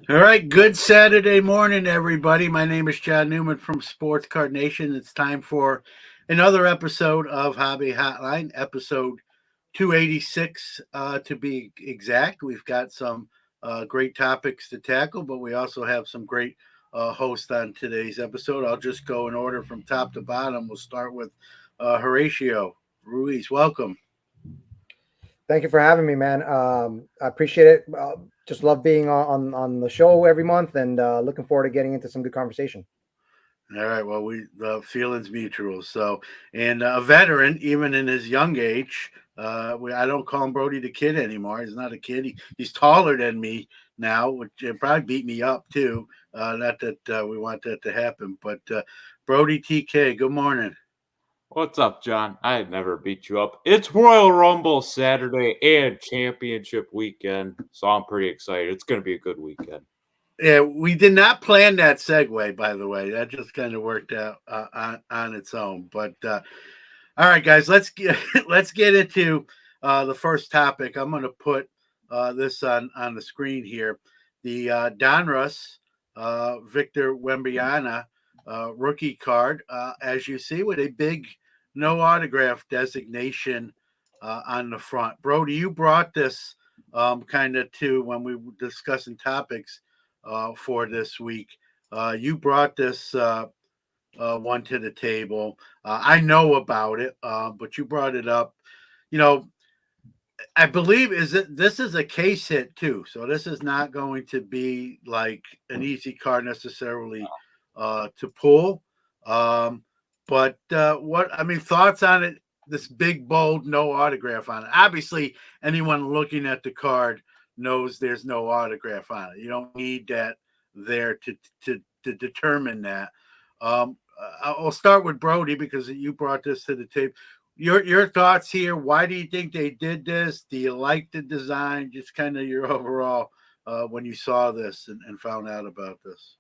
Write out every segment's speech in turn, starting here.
All right, good Saturday morning, everybody. My name is John Newman from Sports Card Nation. It's time for another episode of Hobby Hotline, episode 286 to be exact. We've got some great topics to tackle, but we also have some great hosts on today's episode. I'll just go in order from top to bottom. We'll start with Horatio Ruiz. Welcome. Thank you for having me, man. I appreciate it. Just love being on the show every month, and looking forward to getting into some good conversation. All right. Well, we the feelings mutual. So, and a veteran, even in his young age, I don't call him Brody the kid anymore. He's not a kid. He's taller than me now, which probably beat me up too. Not that we want that to happen, but Brody TK. Good morning. What's up, John? I'd never beat you up. It's Royal Rumble Saturday and Championship weekend, so I'm pretty excited. It's going to be a good weekend. Yeah, we did not plan that segue, by the way. That just kind of worked out on its own. But all right, guys, let's get into the first topic. I'm going to put this on the screen here. The Donruss Victor Wembanyama rookie card, as you see, with a big no autograph designation on the front. Brody, you brought this kind of to when we were discussing topics for this week. You brought this one to the table. I know about it, but you brought it up. You know, I believe this is a case hit too, so this is not going to be like an easy card necessarily to pull. Um, but what I mean, thoughts on it? This big bold no autograph on it. Obviously, anyone looking at the card knows there's no autograph on it. You don't need that there to determine that. I'll start with Brody because you brought this to the table. Your thoughts here? Why do you think they did this? Do you like the design? Just kind of your overall when you saw this and found out about this.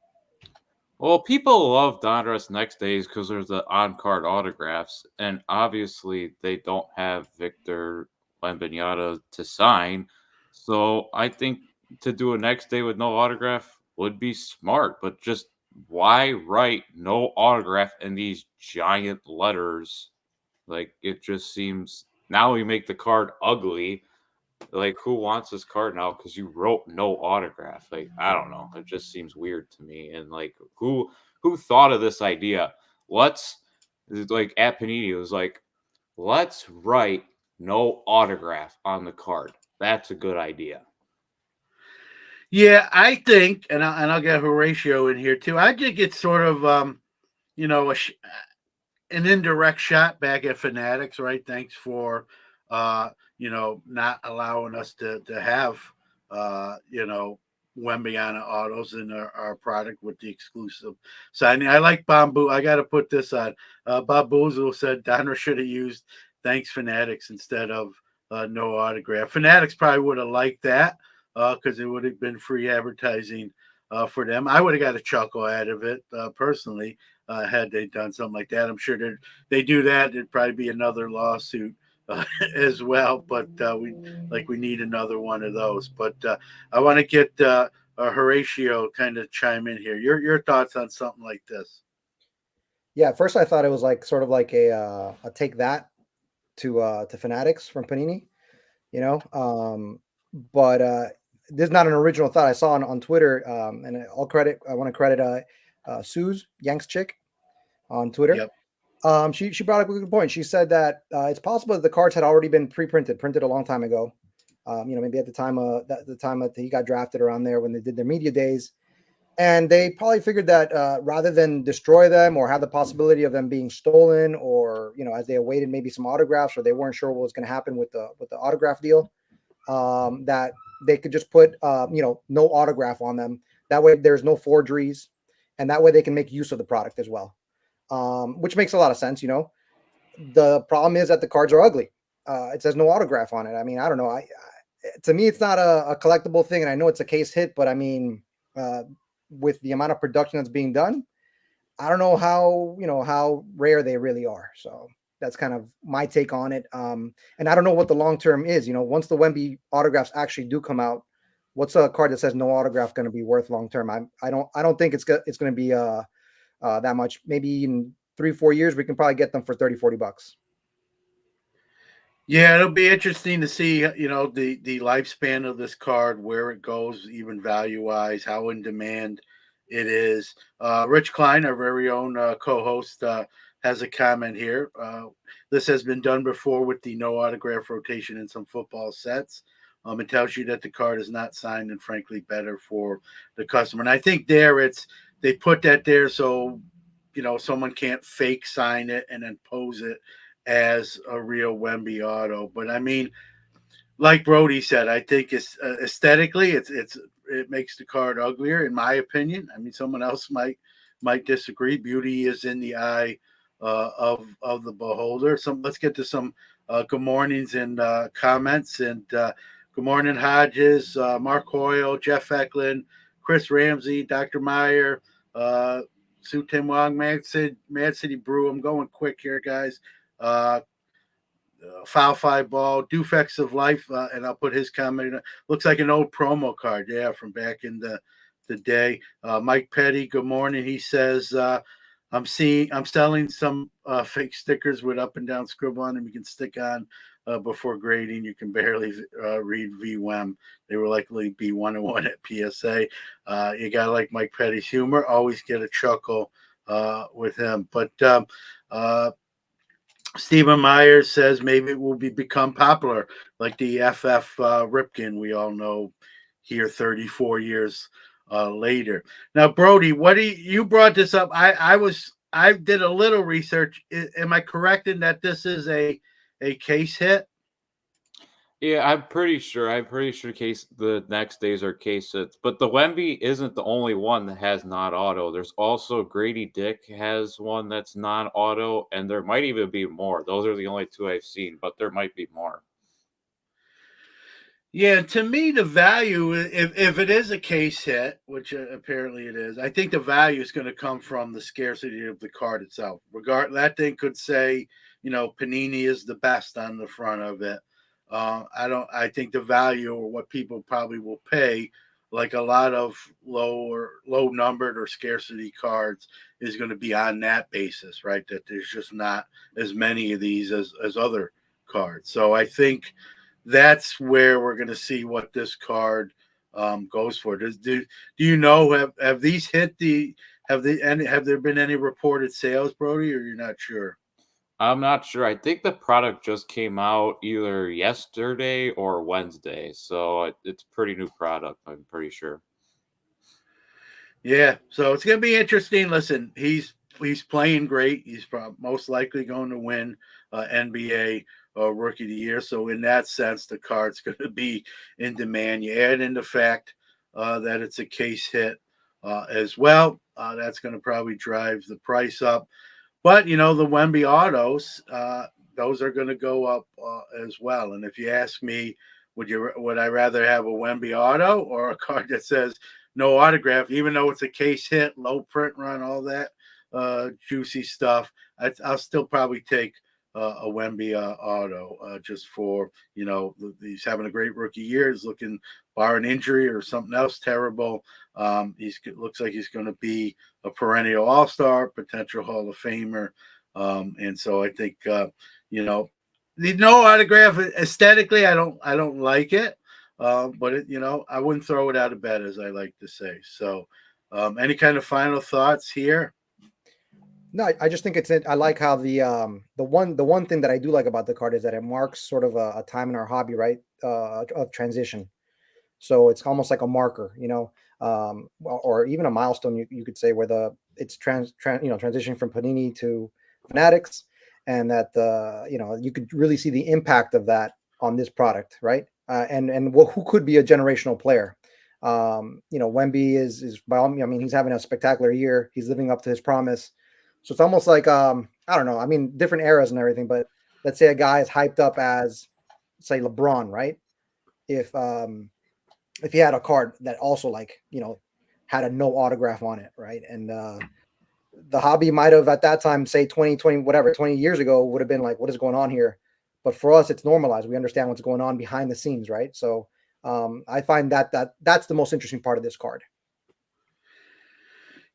Well, people love Donruss next days because there's the on-card autographs, and obviously they don't have Victor Wembanyama to sign. So I think to do a next day with no autograph would be smart, but just why write no autograph in these giant letters? Like it just seems now we make the card ugly. Like who wants this card now because you wrote no autograph? Like I don't know. It just seems weird to me. And like who thought of this idea? Let's like at Panini it was like let's write no autograph on the card. That's a good idea. Yeah, I think, and I'll get Horatio in here too. I think it's sort of you know an indirect shot back at Fanatics, right? Thanks for not allowing us to have Wembyana autos in our product with the exclusive signing. I like Bamboo. I got to put this on. Bob Boozle said Donner should have used thanks Fanatics instead of no autograph. Fanatics probably would have liked that because it would have been free advertising for them. I would have got a chuckle out of it personally had they done something like that. I'm sure they do that. It'd probably be another lawsuit as well. But we need another one of those. But I want to get Horatio kind of chime in here. Your thoughts on something like this? Yeah, at first I thought it was like sort of like a take that to Fanatics from Panini, you know. But this is not an original thought I saw on Twitter. And I want to credit Sue's Yanks chick on Twitter. Yep. She brought up a good point. She said that it's possible that the cards had already been printed a long time ago. Maybe at the time that he got drafted around there when they did their media days, and they probably figured that rather than destroy them or have the possibility of them being stolen, or as they awaited maybe some autographs, or they weren't sure what was going to happen with the autograph deal, that they could just put no autograph on them. That way, there's no forgeries, and that way they can make use of the product as well. Which makes a lot of sense. The problem is that the cards are ugly. It says no autograph on it. I mean, I don't know. To me, it's not a collectible thing, and I know it's a case hit, but I mean, with the amount of production that's being done, I don't know how rare they really are. So that's kind of my take on it. And I don't know what the long term is. Once the Wemby autographs actually do come out, What's a card that says no autograph going to be worth long term? I don't think it's going to be that much. Maybe in 3-4 years we can probably get them for 30-40 bucks. Yeah, it'll be interesting to see, the lifespan of this card, where it goes, even value wise, how in demand it is. Rich Klein, our very own co-host, has a comment here. This has been done before with the no autograph rotation in some football sets. It tells you that the card is not signed and frankly better for the customer. And I think they put that there so someone can't fake sign it and then pose it as a real Wemby auto. But I mean, like Brody said, I think it's aesthetically, it makes the card uglier, in my opinion. I mean, someone else might disagree. Beauty is in the eye of the beholder. Let's get to some good mornings and comments. And good morning, Hodges, Mark Hoyle, Jeff Eklund, Chris Ramsey, Dr. Meyer, Sue Tim Wong, Mad City Brew. I'm going quick here, guys. Foul five ball, defects of life, and I'll put his comment. Looks like an old promo card, yeah, from back in the day. Mike Petty, good morning. He says, I'm selling some fake stickers with up and down scribble on them. You can stick on before grading. You can barely read VWEM. They were likely be 101 at PSA. You gotta like Mike Petty's humor. Always get a chuckle with him, but. Stephen Myers says maybe it will become popular, like the FF Ripken we all know here 34 years later. Now, Brody, you brought this up? I did a little research. Am I correct in that this is a case hit? Yeah, I'm pretty sure. Case the next days are case hits, but the Wemby isn't the only one that has not auto. There's also Grady Dick has one that's non auto, and there might even be more. Those are the only two I've seen, but there might be more. Yeah, to me, the value, if it is a case hit, which apparently it is, I think the value is going to come from the scarcity of the card itself. That thing could say, Panini is the best on the front of it. I think the value, or what people probably will pay, like a lot of low numbered or scarcity cards, is going to be on that basis, right? That there's just not as many of these as other cards. So I think that's where we're going to see what this card goes for. Do you know, have these hit have there been any reported sales, Brody, or you're not sure? I'm not sure. I think the product just came out either yesterday or Wednesday, so it's pretty new product. I'm pretty sure. Yeah, so it's going to be interesting. Listen, he's playing great. He's most likely going to win NBA Rookie of the Year. So in that sense, the card's going to be in demand. You add in the fact that it's a case hit as well. That's going to probably drive the price up. But the Wemby autos, those are going to go up as well. And if you ask me, would I rather have a Wemby auto or a card that says no autograph, even though it's a case hit, low print run, all that juicy stuff? I'll still probably take a Wemby auto just for he's having a great rookie year. He's looking, bar an injury or something else terrible. Looks like he's going to be a perennial all-star, potential Hall of Famer, and so I think the no autograph aesthetically, I don't like it. But I wouldn't throw it out of bed, as I like to say. So, any kind of final thoughts here? No, I just think I like how the one thing that I do like about the card is that it marks sort of a time in our hobby, right? Of transition. So it's almost like a marker, or even a milestone, you could say, where it's transitioning from Panini to Fanatics, and that you could really see the impact of that on this product, right? And who could be a generational player? Wemby is by all means, I mean, he's having a spectacular year. He's living up to his promise. So it's almost like I don't know. I mean, different eras and everything, but let's say a guy is hyped up as, say, LeBron, right? If he had a card that also had a no autograph on it, right? And the hobby might have at that time, say 20 years ago, would have been like, what is going on here? But for us, it's normalized. We understand what's going on behind the scenes, right? So I find that's the most interesting part of this card.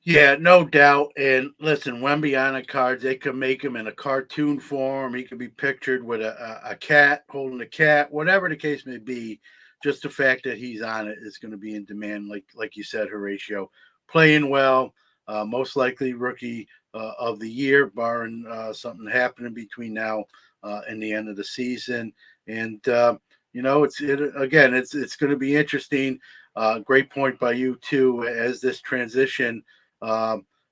Yeah, no doubt. And listen, Wemby on a card, they could make him in a cartoon form. He could be pictured with a cat holding a cat, whatever the case may be. Just the fact that he's on it is going to be in demand, like you said, Horatio. Playing well, most likely rookie of the year, barring something happening between now and the end of the season. And it's going to be interesting. Great point by you too, as this transition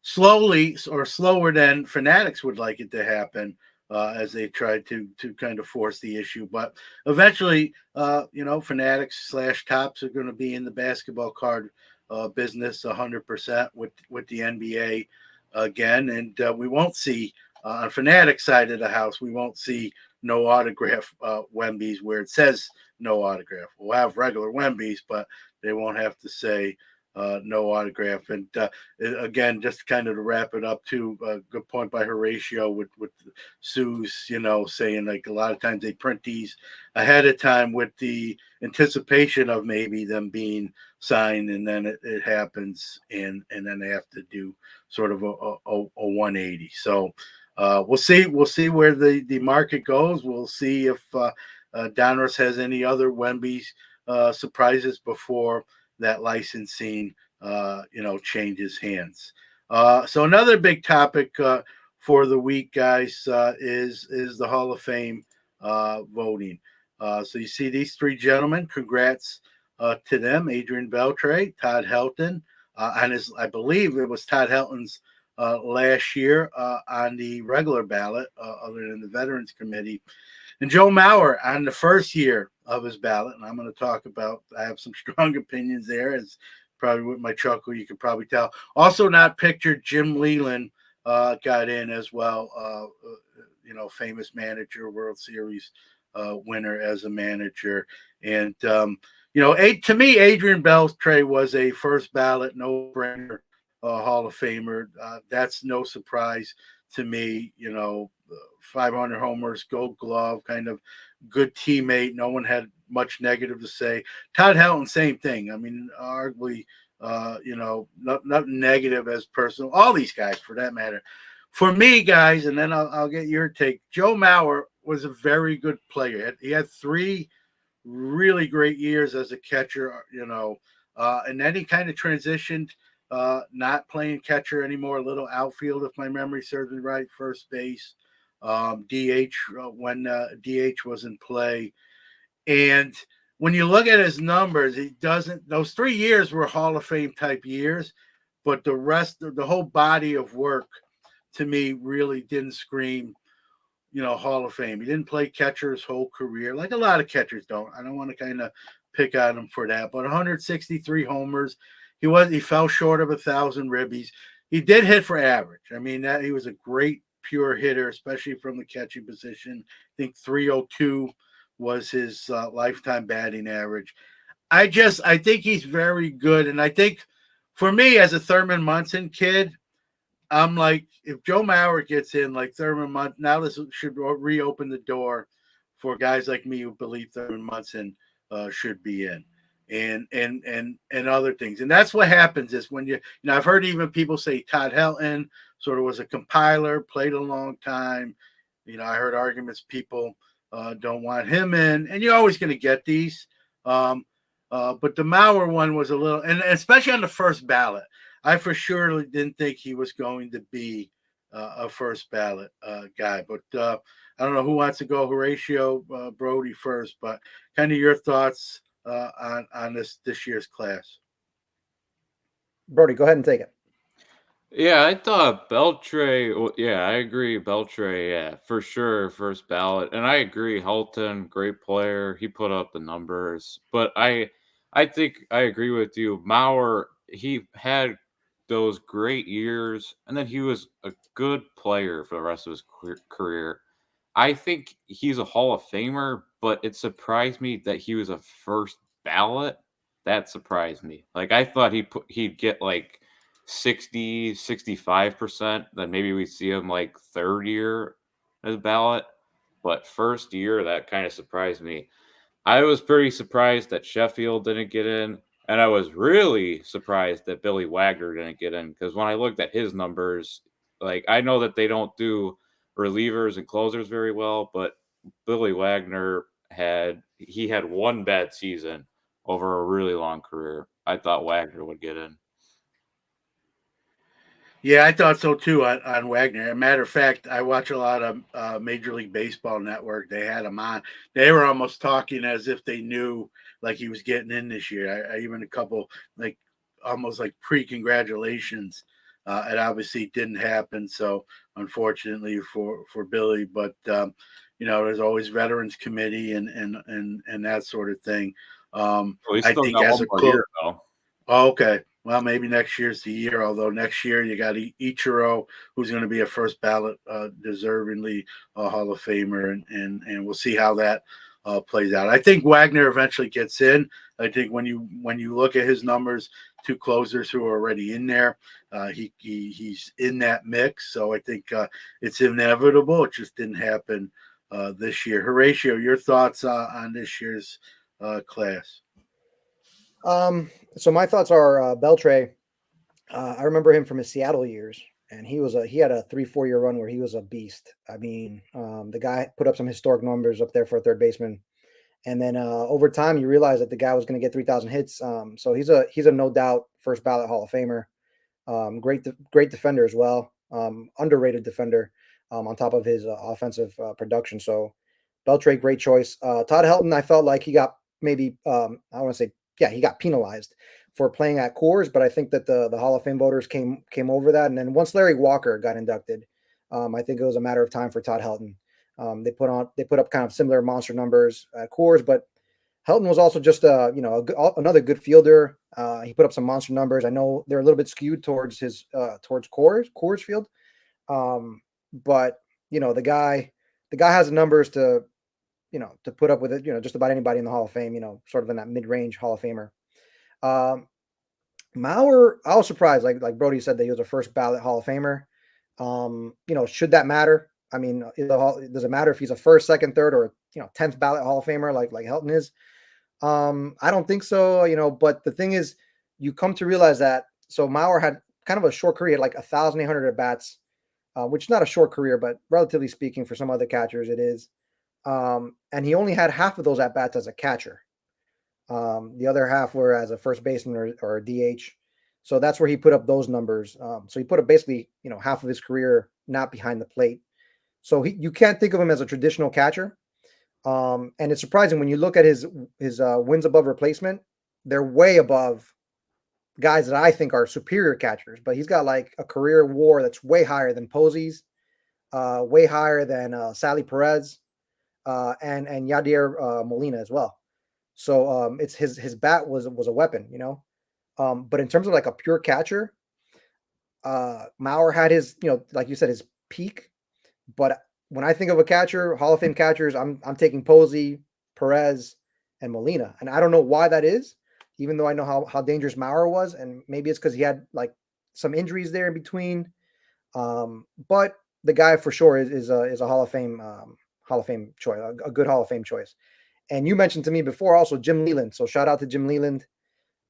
slowly or slower than Fanatics would like it to happen, as they try to kind of force the issue. But eventually, Fanatics / Tops are going to be in the basketball card business 100% with the NBA again, and we won't see on Fanatics side of the house, we won't see no autograph Wemby's where it says no autograph. We'll have regular Wemby's, but they won't have to say no autograph. And again, just kind of to wrap it up, too, good point by Horatio with Sue's, saying like a lot of times they print these ahead of time with the anticipation of maybe them being signed, and then it happens, and then they have to do sort of a 180. So we'll see where the market goes. We'll see if Donruss has any other Wemby's surprises before that licensing changes hands. So another big topic for the week, guys, is the Hall of Fame voting. So you see these three gentlemen. Congrats to them: Adrian Beltre, Todd Helton, and I believe it was Todd Helton's last year on the regular ballot, other than the Veterans Committee. And Joe Mauer on the first year of his ballot, and I'm going to talk about, I have some strong opinions there, as probably with my chuckle you could probably tell. Also not pictured, Jim Leland got in as well, famous manager, World Series winner as a manager. And, to me, Adrian Beltre was a first ballot, no-brainer Hall of Famer. That's no surprise to me. 500 homers, Gold Glove, kind of good teammate. No one had much negative to say. Todd Helton, same thing. I mean, arguably, not negative as personal. All these guys, for that matter. For me, guys, and then I'll get your take. Joe Mauer was a very good player. He had 3 really great years as a catcher, and then he kind of transitioned, not playing catcher anymore, a little outfield, if my memory serves me right, first base, DH when DH was in play. And when you look at his numbers, those 3 years were Hall of Fame type years, but the rest of the whole body of work to me really didn't scream, Hall of Fame. He didn't play catcher his whole career, like a lot of catchers don't. I don't want to kind of pick on him for that, but 163 homers. He fell short of 1,000 ribbies. He did hit for average. I mean, he was a great pure hitter, especially from the catching position. I think 302 was his lifetime batting average. I think he's very good, and I think for me as a Thurman Munson kid, I'm like, if Joe Mauer gets in, like Thurman Munson, now this should reopen the door for guys like me who believe Thurman Munson should be in, and other things. And that's what happens is when I've heard even people say Todd Helton sort of was a compiler, played a long time. I heard arguments people don't want him in, and you're always going to get these. But the Mauer one was a little, and especially on the first ballot. I for sure didn't think he was going to be a first ballot guy. But I don't know who wants to go, Horatio, Brody first, but kind of your thoughts on this year's class. Brody, go ahead and take it. Yeah, I thought Beltre. Yeah, I agree. Beltre, yeah, for sure, first ballot, and I agree. Halton, great player. He put up the numbers, but I think I agree with you. Mauer, he had those great years, and then he was a good player for the rest of his career. I think he's a Hall of Famer, but it surprised me that he was a first ballot. That surprised me. Like I thought he'd get like 60, 65%, then maybe we see him like third year as ballot. But first year, that kind of surprised me. I was pretty surprised that Sheffield didn't get in, and I was really surprised that Billy Wagner didn't get in because when I looked at his numbers, like I know that they don't do relievers and closers very well, but Billy Wagner had one bad season over a really long career. I thought Wagner would get in. Yeah, I thought so too on Wagner. As a matter of fact, I watch a lot of Major League Baseball Network. They had him on. They were almost talking as if they knew like he was getting in this year. I even a couple like almost like pre-congratulations. It obviously didn't happen. So unfortunately for Billy, but there's always Veterans Committee and that sort of thing. Well, he's I still think got as one a more club. year though. Oh, okay. Well, maybe next year's the year. Although next year you got Ichiro, who's going to be a first ballot, deservingly Hall of Famer, and we'll see how that plays out. I think Wagner eventually gets in. I think when you look at his numbers, two closers who are already in there, he's in that mix. So I think it's inevitable. It just didn't happen this year. Horatio, your thoughts on this year's class? So my thoughts are Beltre. I remember him from his Seattle years, and he had a 3-4 year run where he was a beast. I mean, the guy put up some historic numbers up there for a third baseman, and then over time you realize that the guy was going to get 3,000 hits. So he's a no doubt first ballot Hall of Famer. Great defender as well. Underrated defender on top of his offensive production. So Beltre, great choice. Todd Helton, I felt like he got maybe I want to say he got penalized for playing at Coors, but I think that the Hall of Fame voters came over that, and then once Larry Walker got inducted, I think it was a matter of time for Todd Helton. They put up kind of similar monster numbers at Coors, but Helton was also just another good fielder. He put up some monster numbers. I know they're a little bit skewed towards his towards Coors Field, but the guy has the numbers to put up with it. Just about anybody in the Hall of Fame. Sort of in that mid range Hall of Famer. Um, Mauer, I was surprised. Like Brody said, that he was a first ballot Hall of Famer. Should that matter? I mean, does it matter if he's a first, second, third, or 10th ballot Hall of Famer like Helton is? I don't think so, but the thing is, you come to realize that Mauer had kind of a short career, like 1,800 at bats, which is not a short career, but relatively speaking, for some other catchers, it is. And he only had half of those at bats as a catcher. The other half were as a first baseman or a DH. So that's where he put up those numbers. So he put up basically, half of his career not behind the plate. So you can't think of him as a traditional catcher. And it's surprising when you look at his wins above replacement, they're way above guys that I think are superior catchers. But he's got like a career WAR that's way higher than Posey's, way higher than Sally Perez, and Yadier Molina as well. So it's his bat was a weapon, But in terms of like a pure catcher, Mauer had his, like you said, his peak. But when I think of a catcher, Hall of Fame catchers, I'm taking Posey, Perez, and Molina, and I don't know why that is. Even though I know how dangerous Mauer was, and maybe it's because he had like some injuries there in between. But the guy for sure is a Hall of Fame choice, a good Hall of Fame choice. And you mentioned to me before also Jim Leland. So shout out to Jim Leland.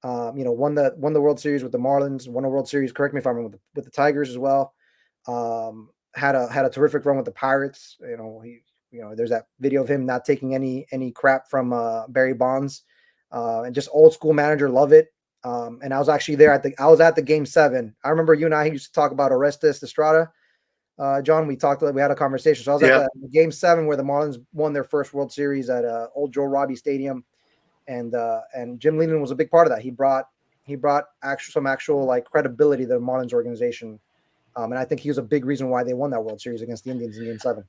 Won the World Series with the Marlins, won a World Series, correct me if I'm wrong, with the Tigers as well. Had a terrific run with the Pirates. There's that video of him not taking any crap from Barry Bonds, and just old school manager, love it. And I was actually there at the game 7. I remember you and I used to talk about Orestes Estrada. John, we had a conversation. So I was at the game 7 where the Marlins won their first World Series at old Joe Robbie Stadium. And Jim Leland was a big part of that. He brought some actual like credibility to the Marlins organization. And I think he was a big reason why they won that World Series against the Indians in game 7.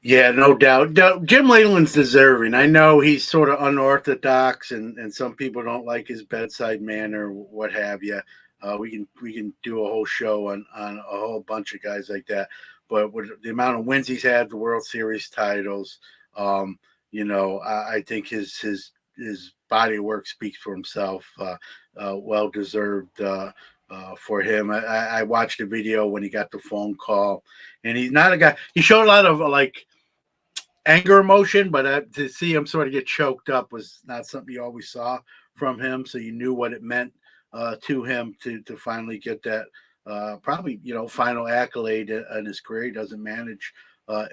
Yeah, no doubt. Jim Leyland's deserving. I know he's sort of unorthodox, and some people don't like his bedside manner, what have you. We can do a whole show on a whole bunch of guys like that. But with the amount of wins he's had, the World Series titles, I think his body of work speaks for himself. Well deserved. For him, I watched a video when he got the phone call, and he's not a guy. He showed a lot of like anger emotion, but to see him sort of get choked up was not something you always saw from him. So you knew what it meant to him to finally get that probably final accolade in his career. He doesn't manage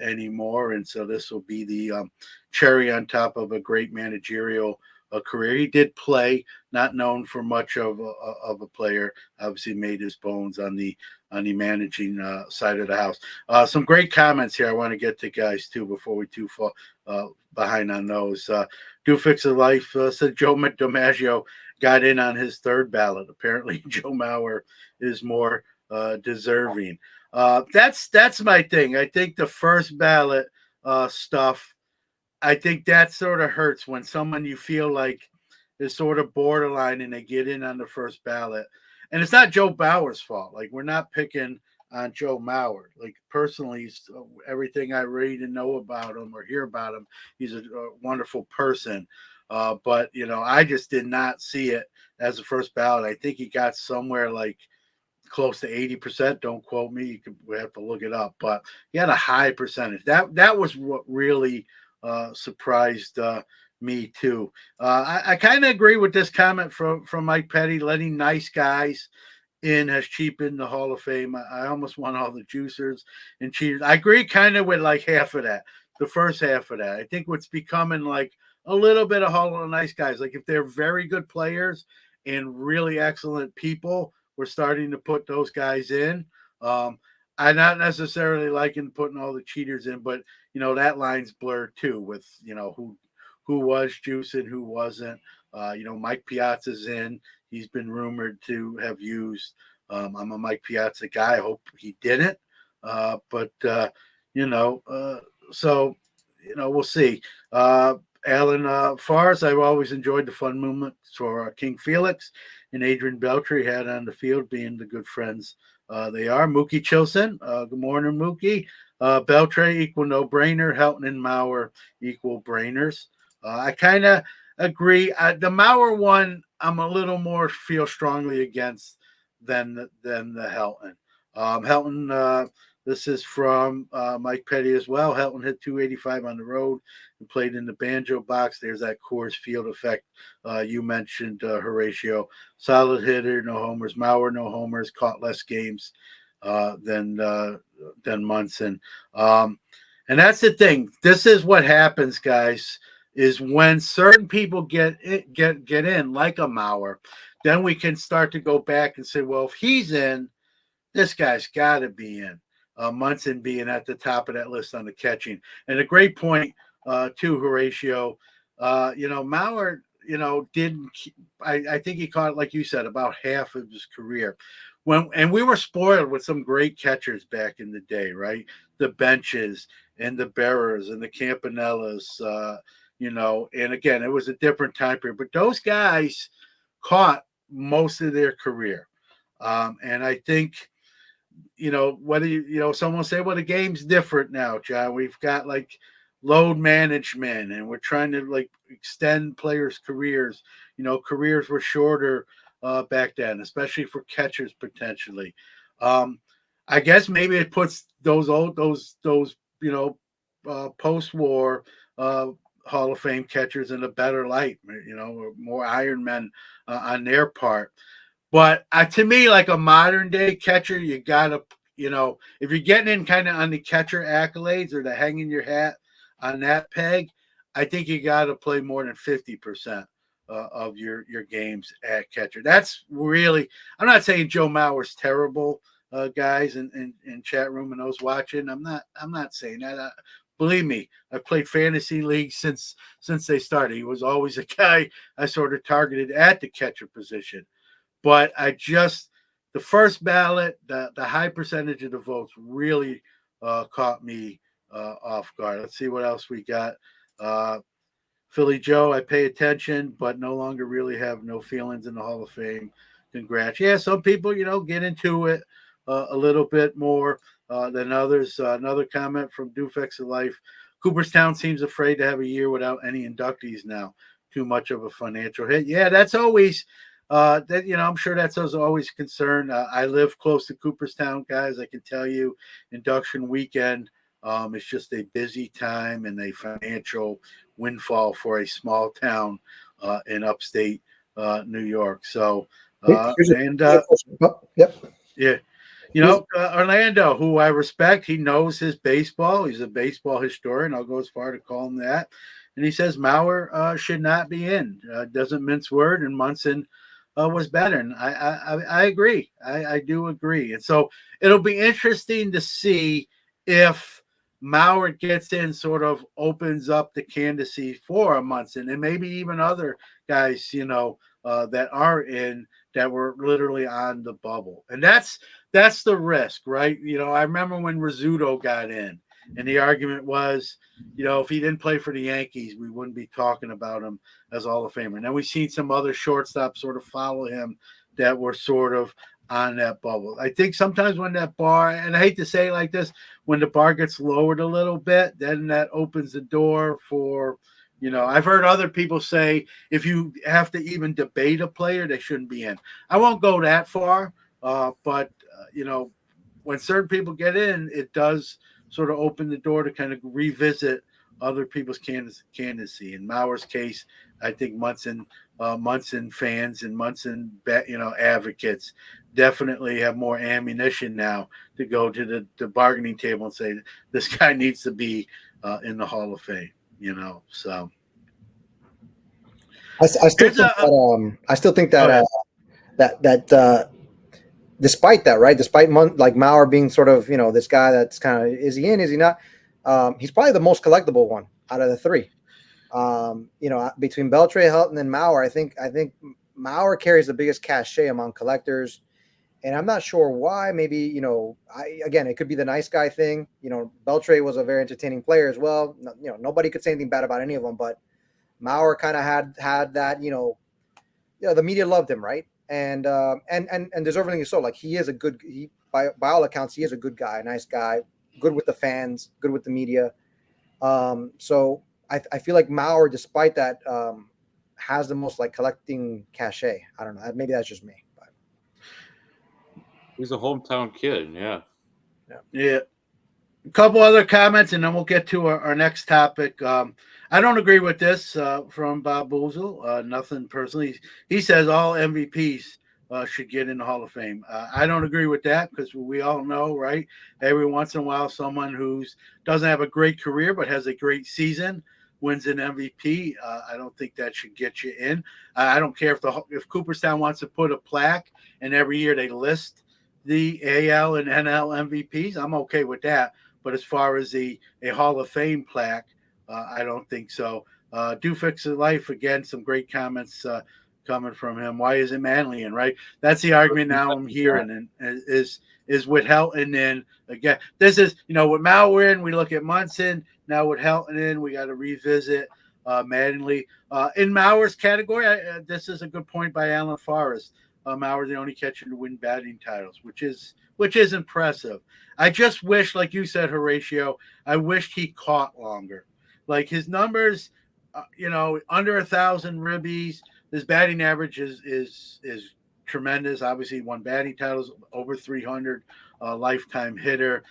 anymore, and so this will be the cherry on top of a great managerial career. He did play, not known for much of a player. Obviously, made his bones on the managing side of the house. Some great comments here. I want to get to guys too before we too fall behind on those. Do Fix a Life said Joe DiMaggio got in on his third ballot. Apparently, Joe Mauer is more deserving. That's my thing. I think the first ballot stuff, I think that sort of hurts when someone you feel like is sort of borderline and they get in on the first ballot. And it's not Joe Bauer's fault. Like, we're not picking on Joe Mauer. Like, personally, everything I read and know about him or hear about him, he's a wonderful person. But, I just did not see it as the first ballot. I think he got somewhere like close to 80%. Don't quote me. We have to look it up. But he had a high percentage. That was what really surprised me too. I kind of agree with this comment from Mike Petty. Letting nice guys in has cheapened the Hall of Fame. I almost want all the juicers and cheaters. I agree kind of with like half of that, the first half of that. I think what's becoming like a little bit of Hall of Nice guys, like if they're very good players and really excellent people, we're starting to put those guys in. I'm not necessarily liking putting all the cheaters in, but that line's blurred too with who was juicing, who wasn't. Mike Piazza's in. He's been rumored to have used. I'm a Mike Piazza guy. I hope he didn't. So we'll see. Alan Fars, I've always enjoyed the fun moments for King Felix and Adrian Beltre had on the field, being the good friends they are. Mookie Chilson, good morning, Mookie. Beltre equal no-brainer. Helton and Mauer equal brainers. I kind of agree. The Mauer one, I'm a little more feel strongly against than the Helton. Helton, this is from Mike Petty as well. Helton hit 285 on the road and played in the banjo box. There's that Coors Field effect you mentioned, Horatio. Solid hitter, no homers. Mauer, no homers, caught less games than Munson. And that's the thing. This is what happens, guys, is when certain people get in, like a Mauer, then we can start to go back and say, well, if he's in, this guy's got to be in. Munson being at the top of that list on the catching. And a great point, too, Horatio. Mauer, didn't. I think he caught, like you said, about half of his career. And we were spoiled with some great catchers back in the day, right? The Benches and the Bearers and the Campanellas, and again, it was a different time period. But those guys caught most of their career. And I think, whether someone say, well, the game's different now, John. We've got like load management and we're trying to like extend players' careers. Careers were shorter back then, especially for catchers potentially. I guess maybe it puts those post-war Hall of Fame catchers in a better light, more Iron Men on their part. But to me, like a modern day catcher, you gotta, if you're getting in kind of on the catcher accolades or the hanging your hat on that peg, I think you gotta play more than 50% of your games at catcher. That's really. I'm not saying Joe Mauer's terrible, guys in chat room and those watching. I'm not saying that. Believe me, I've played fantasy leagues since they started. He was always a guy I sort of targeted at the catcher position. But the first ballot, the high percentage of the votes really caught me off guard. Let's see what else we got. Philly Joe, I pay attention, but no longer really have no feelings in the Hall of Fame. Congrats. Yeah, some people, get into it a little bit more than others. Another comment from Dufex of Life. Cooperstown seems afraid to have a year without any inductees now. Too much of a financial hit. Yeah, that's always I'm sure that's always a concern. I live close to Cooperstown, guys. I can tell you, induction weekend It's just a busy time and a financial windfall for a small town in upstate New York. So, Here's and yep. yeah, Orlando, who I respect, he knows his baseball. He's a baseball historian. I'll go as far to call him that. And he says Mauer should not be in. Doesn't mince word, and Munson was better. And I agree. I do agree. And so it'll be interesting to see if Mauer gets in, sort of opens up the candidacy for a Munson, and maybe even other guys, that are in, that were literally on the bubble. And that's the risk, right? I remember when Rizzuto got in, and the argument was, if he didn't play for the Yankees, we wouldn't be talking about him as Hall of Famer. Now we've seen some other shortstops sort of follow him that were sort of on that bubble. I think sometimes when that bar, and I hate to say it like this, when the bar gets lowered a little bit, then that opens the door for, I've heard other people say if you have to even debate a player, they shouldn't be in. I won't go that far, but when certain people get in, it does sort of open the door to kind of revisit other people's candidacy. In Mauer's case, I think Munson fans and Munson advocates definitely have more ammunition now to go to the bargaining table and say this guy needs to be in the Hall of Fame. So I still think that despite that, right? Despite like Mauer being sort of, this guy that's kind of, is he in, is he not? He's probably the most collectible one out of the three. Between Beltre, Helton, and Mauer, I think Mauer carries the biggest cachet among collectors. And I'm not sure why. Maybe, again, it could be the nice guy thing. Beltre was a very entertaining player as well. Nobody could say anything bad about any of them, but Mauer kind of had that, the media loved him, right? And deservingly so. Like, he is by all accounts, he is a good guy, a nice guy, good with the fans, good with the media. So I feel like Mauer, despite that, has the most like collecting cachet. I don't know. Maybe that's just me. But. He's a hometown kid. Yeah. Yeah. A couple other comments, and then we'll get to our next topic. I don't agree with this from Bob Boozle. Nothing personally. He says all MVPs should get in the Hall of Fame. I don't agree with that because we all know, right? Every once in a while, someone who doesn't have a great career but has a great season wins an MVP. I don't think that should get you in. I don't care if Cooperstown wants to put a plaque and every year they list the AL and NL MVPs. I'm okay with that. But as far as a Hall of Fame plaque, I don't think so. Do Fix It Life, again, some great comments coming from him. Why isn't Manley in, right? That's the argument now I'm hearing, and is with Helton in. Again, this is, with Mauer in, we look at Munson. Now with Helton in, we got to revisit Mattingly. In Mauer's category, this is a good point by Alan Forrest. Mauer the only catcher to win batting titles, which is impressive. I just wish, like you said, Horatio, I wished he caught longer. Like his numbers, under 1,000 ribbies. His batting average is tremendous. Obviously, he won batting titles, over 300 lifetime hitter.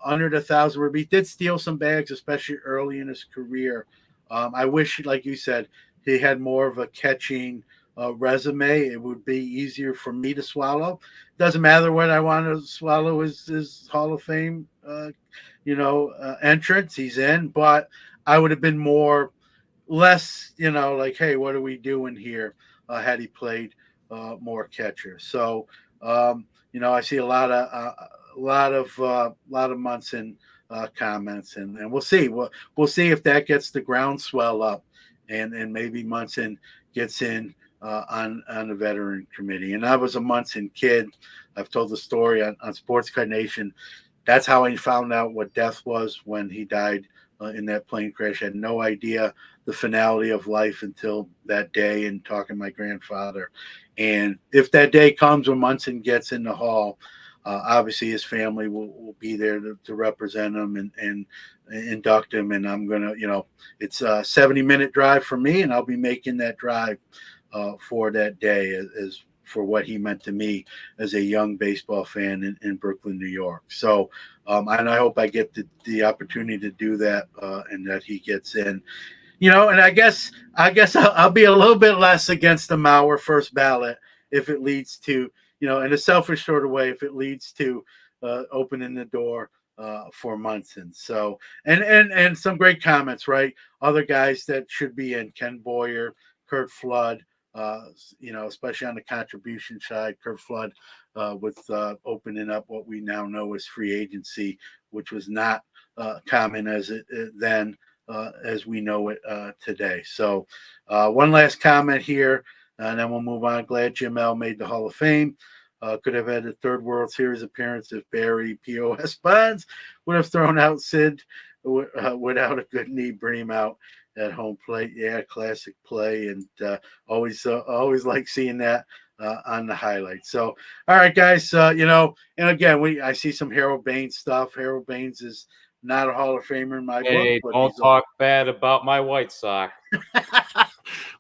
Under the 1,000 ribbies, did steal some bags, especially early in his career. I wish, like you said, he had more of a catching resume. It would be easier for me to swallow. Doesn't matter what I want to swallow his Hall of Fame, entrance. He's in, but I would have been less, like, hey, what are we doing here? Had he played more catcher. So, I see a lot of Munson comments, and we'll see. We'll see if that gets the groundswell up, and maybe Munson gets in on the veteran committee. And I was a Munson kid. I've told the story on Sports Card Nation. That's how I found out what death was when he died in that plane crash. I had no idea the finality of life until that day, and talking to my grandfather. And if that day comes when Munson gets in the hall, obviously his family will be there to represent him and induct him. And I'm going to, it's a 70-minute drive for me, and I'll be making that drive for that day as for what he meant to me as a young baseball fan in Brooklyn, New York. So, and I hope I get the opportunity to do that, and that he gets in. And I guess I'll be a little bit less against the Mauer first ballot if it leads to, in a selfish sort of way, if it leads to opening the door for Munson. So, and some great comments, right? Other guys that should be in: Ken Boyer, Kurt Flood. Especially on the contribution side, Kurt Flood with opening up what we now know as free agency, which was not common as it then. As we know it today. So one last comment here, and then we'll move on. Glad Jim L made the Hall of Fame. Could have had a third World Series appearance if Barry P.O.S. Bonds would have thrown out Sid without a good knee, bring him out at home plate. Yeah, classic play, and always like seeing that on the highlights. So, all right, guys, and again, I see some Harold Baines stuff. Harold Baines is not a Hall of Famer in my book. But don't talk bad about my White Sox.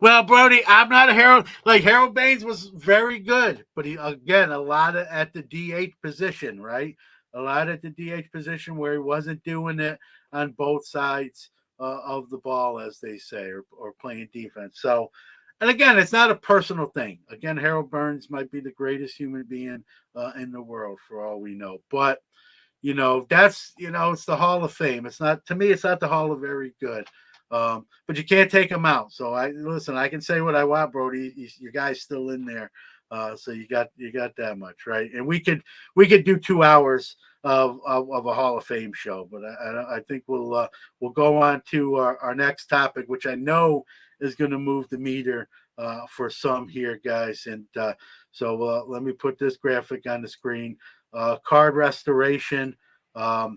Well, Brody, I'm not a Harold. Like, Harold Baines was very good, but he, again, a lot at the DH position, right? A lot at the DH position where he wasn't doing it on both sides of the ball, as they say, or playing defense. So, and again, it's not a personal thing. Again, Harold Burns might be the greatest human being in the world for all we know. But that's it's the Hall of Fame. It's not, to me, it's not the Hall of Very Good. But you can't take them out. So I can say what I want, Brody. Your guy's still in there. So you got that much, right? And we could do 2 hours of a Hall of Fame show, but I think we'll go on to our next topic, which I know is going to move the meter for some here, guys. And so let me put this graphic on the screen. Card restoration. We're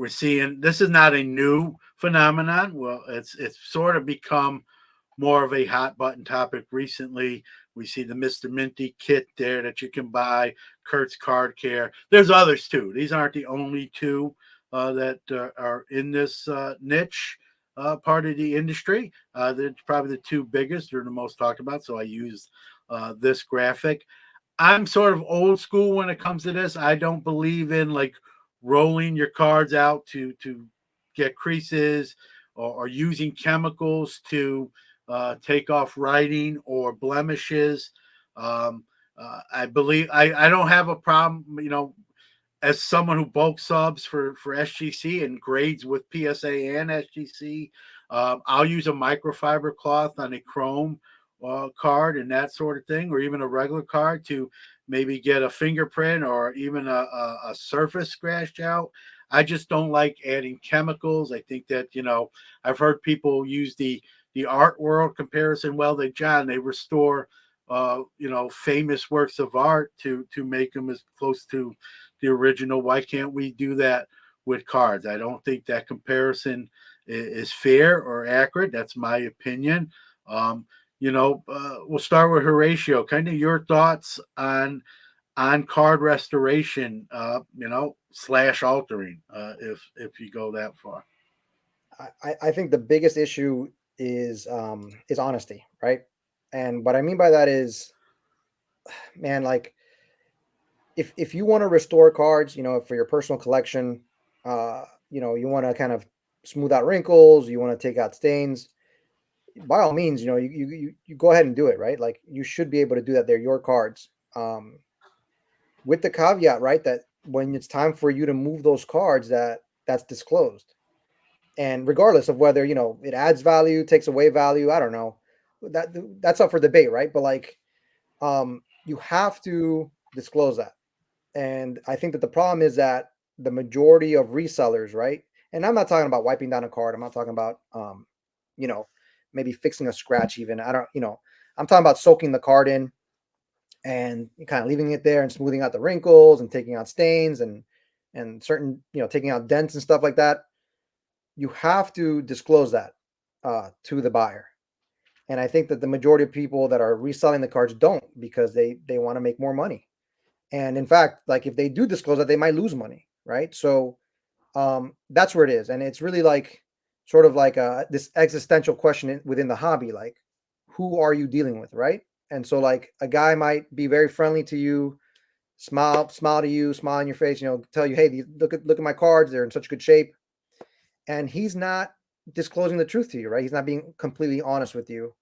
seeing, this is not a new phenomenon. Well, it's sort of become more of a hot button topic recently. We see the Mr. Minty kit there that you can buy, Kurt's Card Care. There's others too. These aren't the only two that are in this niche part of the industry. They're probably the two biggest. They're the most talked about. So I used this graphic. I'm sort of old school when it comes to this. I don't believe in like rolling your cards out to get creases, or using chemicals to take off writing or blemishes. I believe I don't have a problem, as someone who bulk subs for SGC and grades with PSA and SGC. I'll use a microfiber cloth on a chrome card and that sort of thing, or even a regular card to maybe get a fingerprint or even a surface scratched out. I just don't like adding chemicals. I think that, I've heard people use the art world comparison. Well, they restore, famous works of art to make them as close to the original. Why can't we do that with cards? I don't think that comparison is fair or accurate. That's my opinion. We'll start with Horatio. Kind of your thoughts on card restoration, / altering, if you go that far. I think the biggest issue is honesty, right? And what I mean by that is, man, like if you want to restore cards, for your personal collection, you want to kind of smooth out wrinkles, you want to take out stains, by all means, you go ahead and do it, right? Like, you should be able to do that. They're your cards. With the caveat, right, that when it's time for you to move those cards, that's disclosed. And regardless of whether, it adds value, takes away value, I don't know. That's up for debate, right? But like, you have to disclose that. And I think that the problem is that the majority of resellers, right? And I'm not talking about wiping down a card. I'm not talking about, maybe fixing a scratch even. I'm talking about soaking the card in and kind of leaving it there and smoothing out the wrinkles and taking out stains and certain, taking out dents and stuff like that. You have to disclose that to the buyer. And I think that the majority of people that are reselling the cards don't, because they want to make more money. And in fact, like, if they do disclose that, they might lose money, right? So that's where it is. And it's really like sort of like this existential question within the hobby, like, who are you dealing with, right? And so like a guy might be very friendly to you, smile to you, smile in your face, tell you, hey, look at my cards, they're in such good shape. And he's not disclosing the truth to you, right? He's not being completely honest with you.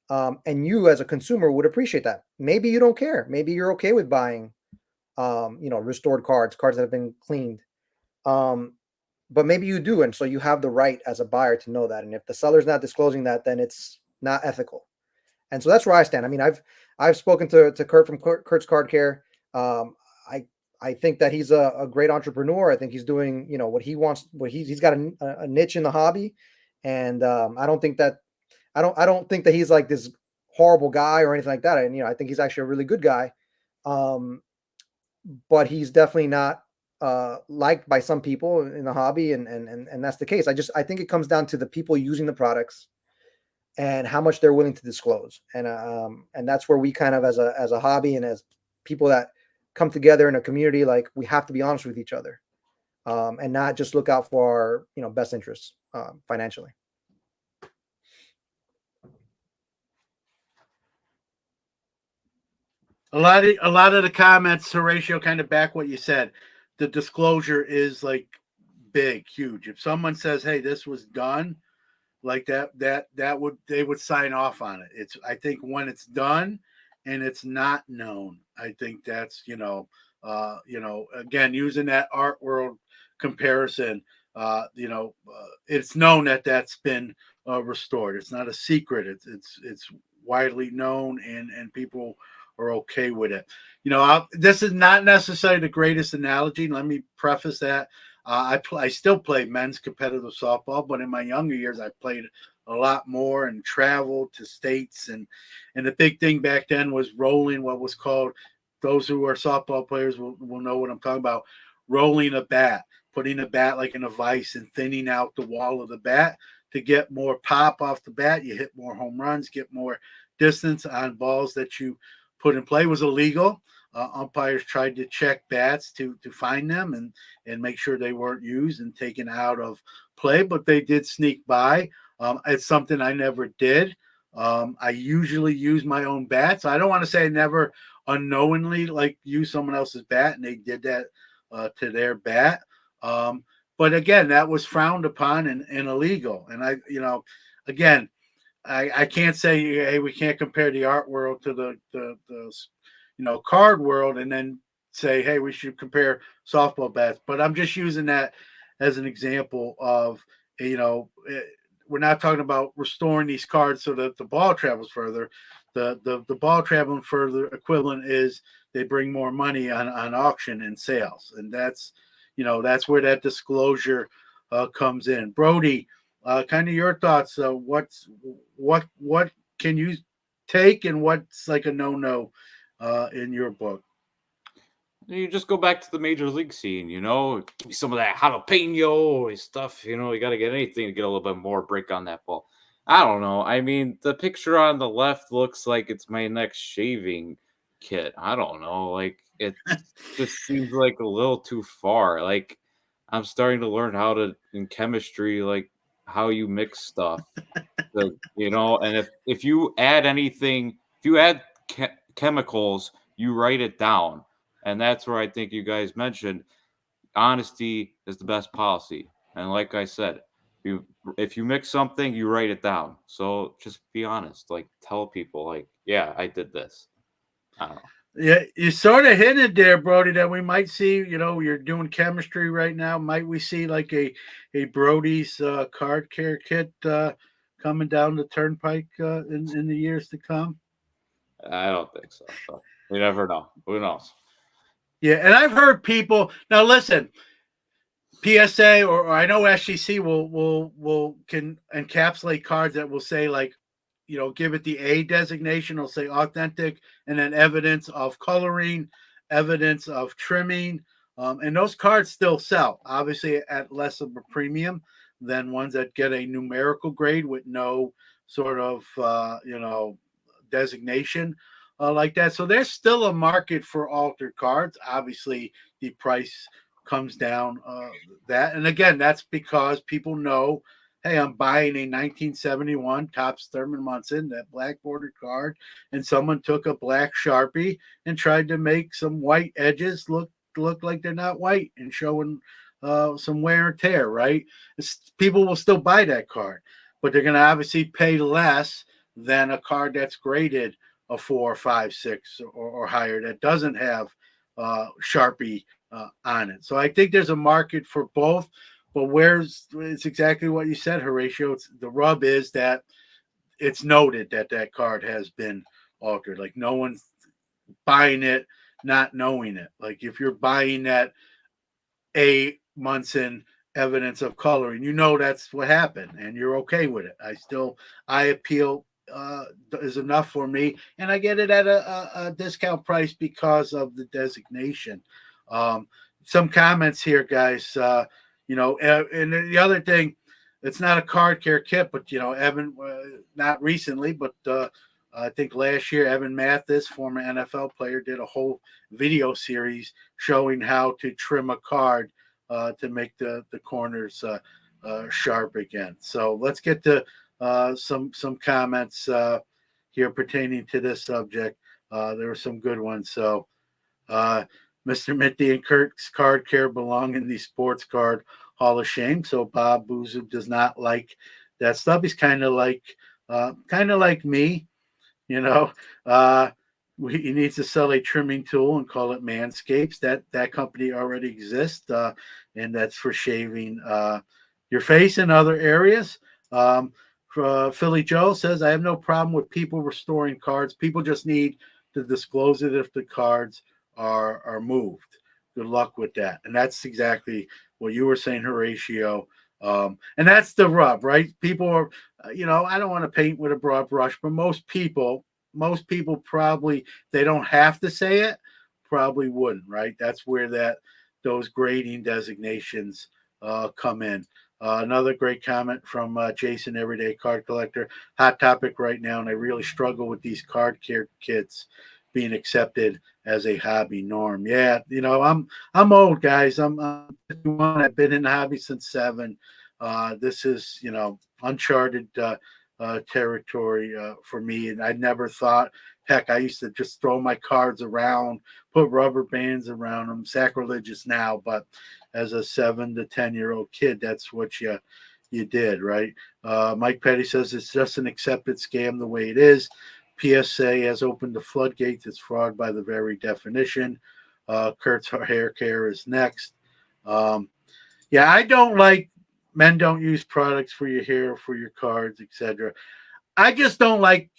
And you as a consumer would appreciate that. Maybe you don't care. Maybe you're okay with buying, restored cards that have been cleaned. But maybe you do. And so you have the right as a buyer to know that. And if the seller's not disclosing that, then it's not ethical. And so that's where I stand. I mean, I've spoken to Kurt from Kurt's Card Care. I think that he's a great entrepreneur. I think he's doing, what he wants, he's got a niche in the hobby. And I don't think that he's like this horrible guy or anything like that. And, I think he's actually a really good guy. But he's definitely not liked by some people in the hobby. And that's the case. I think it comes down to the people using the products and how much they're willing to disclose. And that's where we kind of, as a hobby and as people that come together in a community, like we have to be honest with each other, and not just look out for our, best interests financially. A lot of the comments, Horatio, kind of back what you said. The disclosure is like big, huge. If someone says, "Hey, this was done," like they would sign off on it. I think when it's done and it's not known, I think that's again, using that art world comparison, it's known that that's been restored. It's not a secret. It's widely known, and people are okay with it. This is not necessarily the greatest analogy. Let me preface that. I still play men's competitive softball, but in my younger years, I played a lot more and traveled to states. And the big thing back then was rolling what was called, those who are softball players will know what I'm talking about, rolling a bat, putting a bat like in a vise and thinning out the wall of the bat to get more pop off the bat. You hit more home runs, get more distance on balls that you put in play. It was illegal. Umpires tried to check bats to find them and make sure they weren't used and taken out of play, but they did sneak by. It's something I never did. I usually use my own bats. I don't want to say I never unknowingly like use someone else's bat, and they did that to their bat. But again, that was frowned upon and illegal. And again, I can't say, hey, we can't compare the art world to the card world and then say, hey, we should compare softball bats. But I'm just using that as an example of, we're not talking about restoring these cards so that the ball travels further. The ball traveling further equivalent is they bring more money on auction and sales. And that's where that disclosure comes in. Brody, kind of your thoughts. What can you take and what's like a no in your book? You just go back to the major league scene, give me some of that jalapeno stuff. You got to get anything to get a little bit more break on that ball. I don't know. I mean, the picture on the left looks like it's my next shaving kit. I don't know. Like, it just seems like a little too far. Like, I'm starting to learn in chemistry, like, how you mix stuff. And if you add anything, if you add chemicals, you write it down. And that's where I think you guys mentioned honesty is the best policy. And like I said, if you mix something, you write it down. So just be honest. Like, tell people, like, yeah, I did this. I don't know. Yeah, you sort of hinted there, Brody, that we might see, you're doing chemistry right now. Might we see like a Brody's card care kit coming down the turnpike in the years to come? I don't think so. But we never know. Who knows? Yeah, and I've heard people now. Listen, PSA or I know SGC will can encapsulate cards that will say like, give it the A designation. It'll say authentic, and then evidence of coloring, evidence of trimming, and those cards still sell. Obviously, at less of a premium than ones that get a numerical grade with no sort of designation like that. So there's still a market for altered cards. Obviously, the price comes down that, and again, that's because people know hey, I'm buying a 1971 Topps Thurman Munson, that black bordered card, and someone took a black Sharpie and tried to make some white edges look like they're not white and showing some wear and tear, right? People will still buy that card, but they're going to obviously pay less than a card that's graded a 4, 5, 6 or higher that doesn't have Sharpie on it. So I think there's a market for both. But it's exactly what you said, Horatio. The rub is that it's noted that that card has been altered. Like no one's buying it, not knowing it. Like if you're buying that A Munson evidence of coloring, you know that's what happened, and you're okay with it. I appeal is enough for me, and I get it at a discount price because of the designation. Um, some comments here, guys. And the other thing, it's not a card care kit, but Evan, not recently, but I think last year, Evan Mathis, former NFL player, did a whole video series showing how to trim a card to make the corners sharp again. So let's get to some comments here pertaining to this subject. There were some good ones. So Mr. Minty and Kurt's card care belong in the sports card Hall of Shame. So Bob Boozoo does not like that stuff. He's kind of like me. You know, he needs to sell a trimming tool and call it Manscapes. That company already exists, and that's for shaving your face and other areas. Philly Joe says, I have no problem with people restoring cards. People just need to disclose it if the cards are moved. Good luck with that. And that's exactly what you were saying, Horatio. And that's the rub, right? People are, I don't want to paint with a broad brush, but most people probably, they don't have to say it, probably wouldn't, right? That's where those grading designations come in. Another great comment from Jason, Everyday Card Collector. Hot topic right now, and I really struggle with these card care kits being accepted as a hobby norm. Yeah, I'm old, guys. I'm 51. I've been in the hobby since 7. This is uncharted territory for me, and I never thought. Heck, I used to just throw my cards around, put rubber bands around them. Sacrilegious now, but as a 7 to 10-year-old kid, that's what you did, right? Mike Petty says it's just an accepted scam the way it is. PSA has opened the floodgates. It's fraud by the very definition. Kurt's hair care is next. Yeah, I don't like men don't use products for your hair, for your cards, etc. I just don't like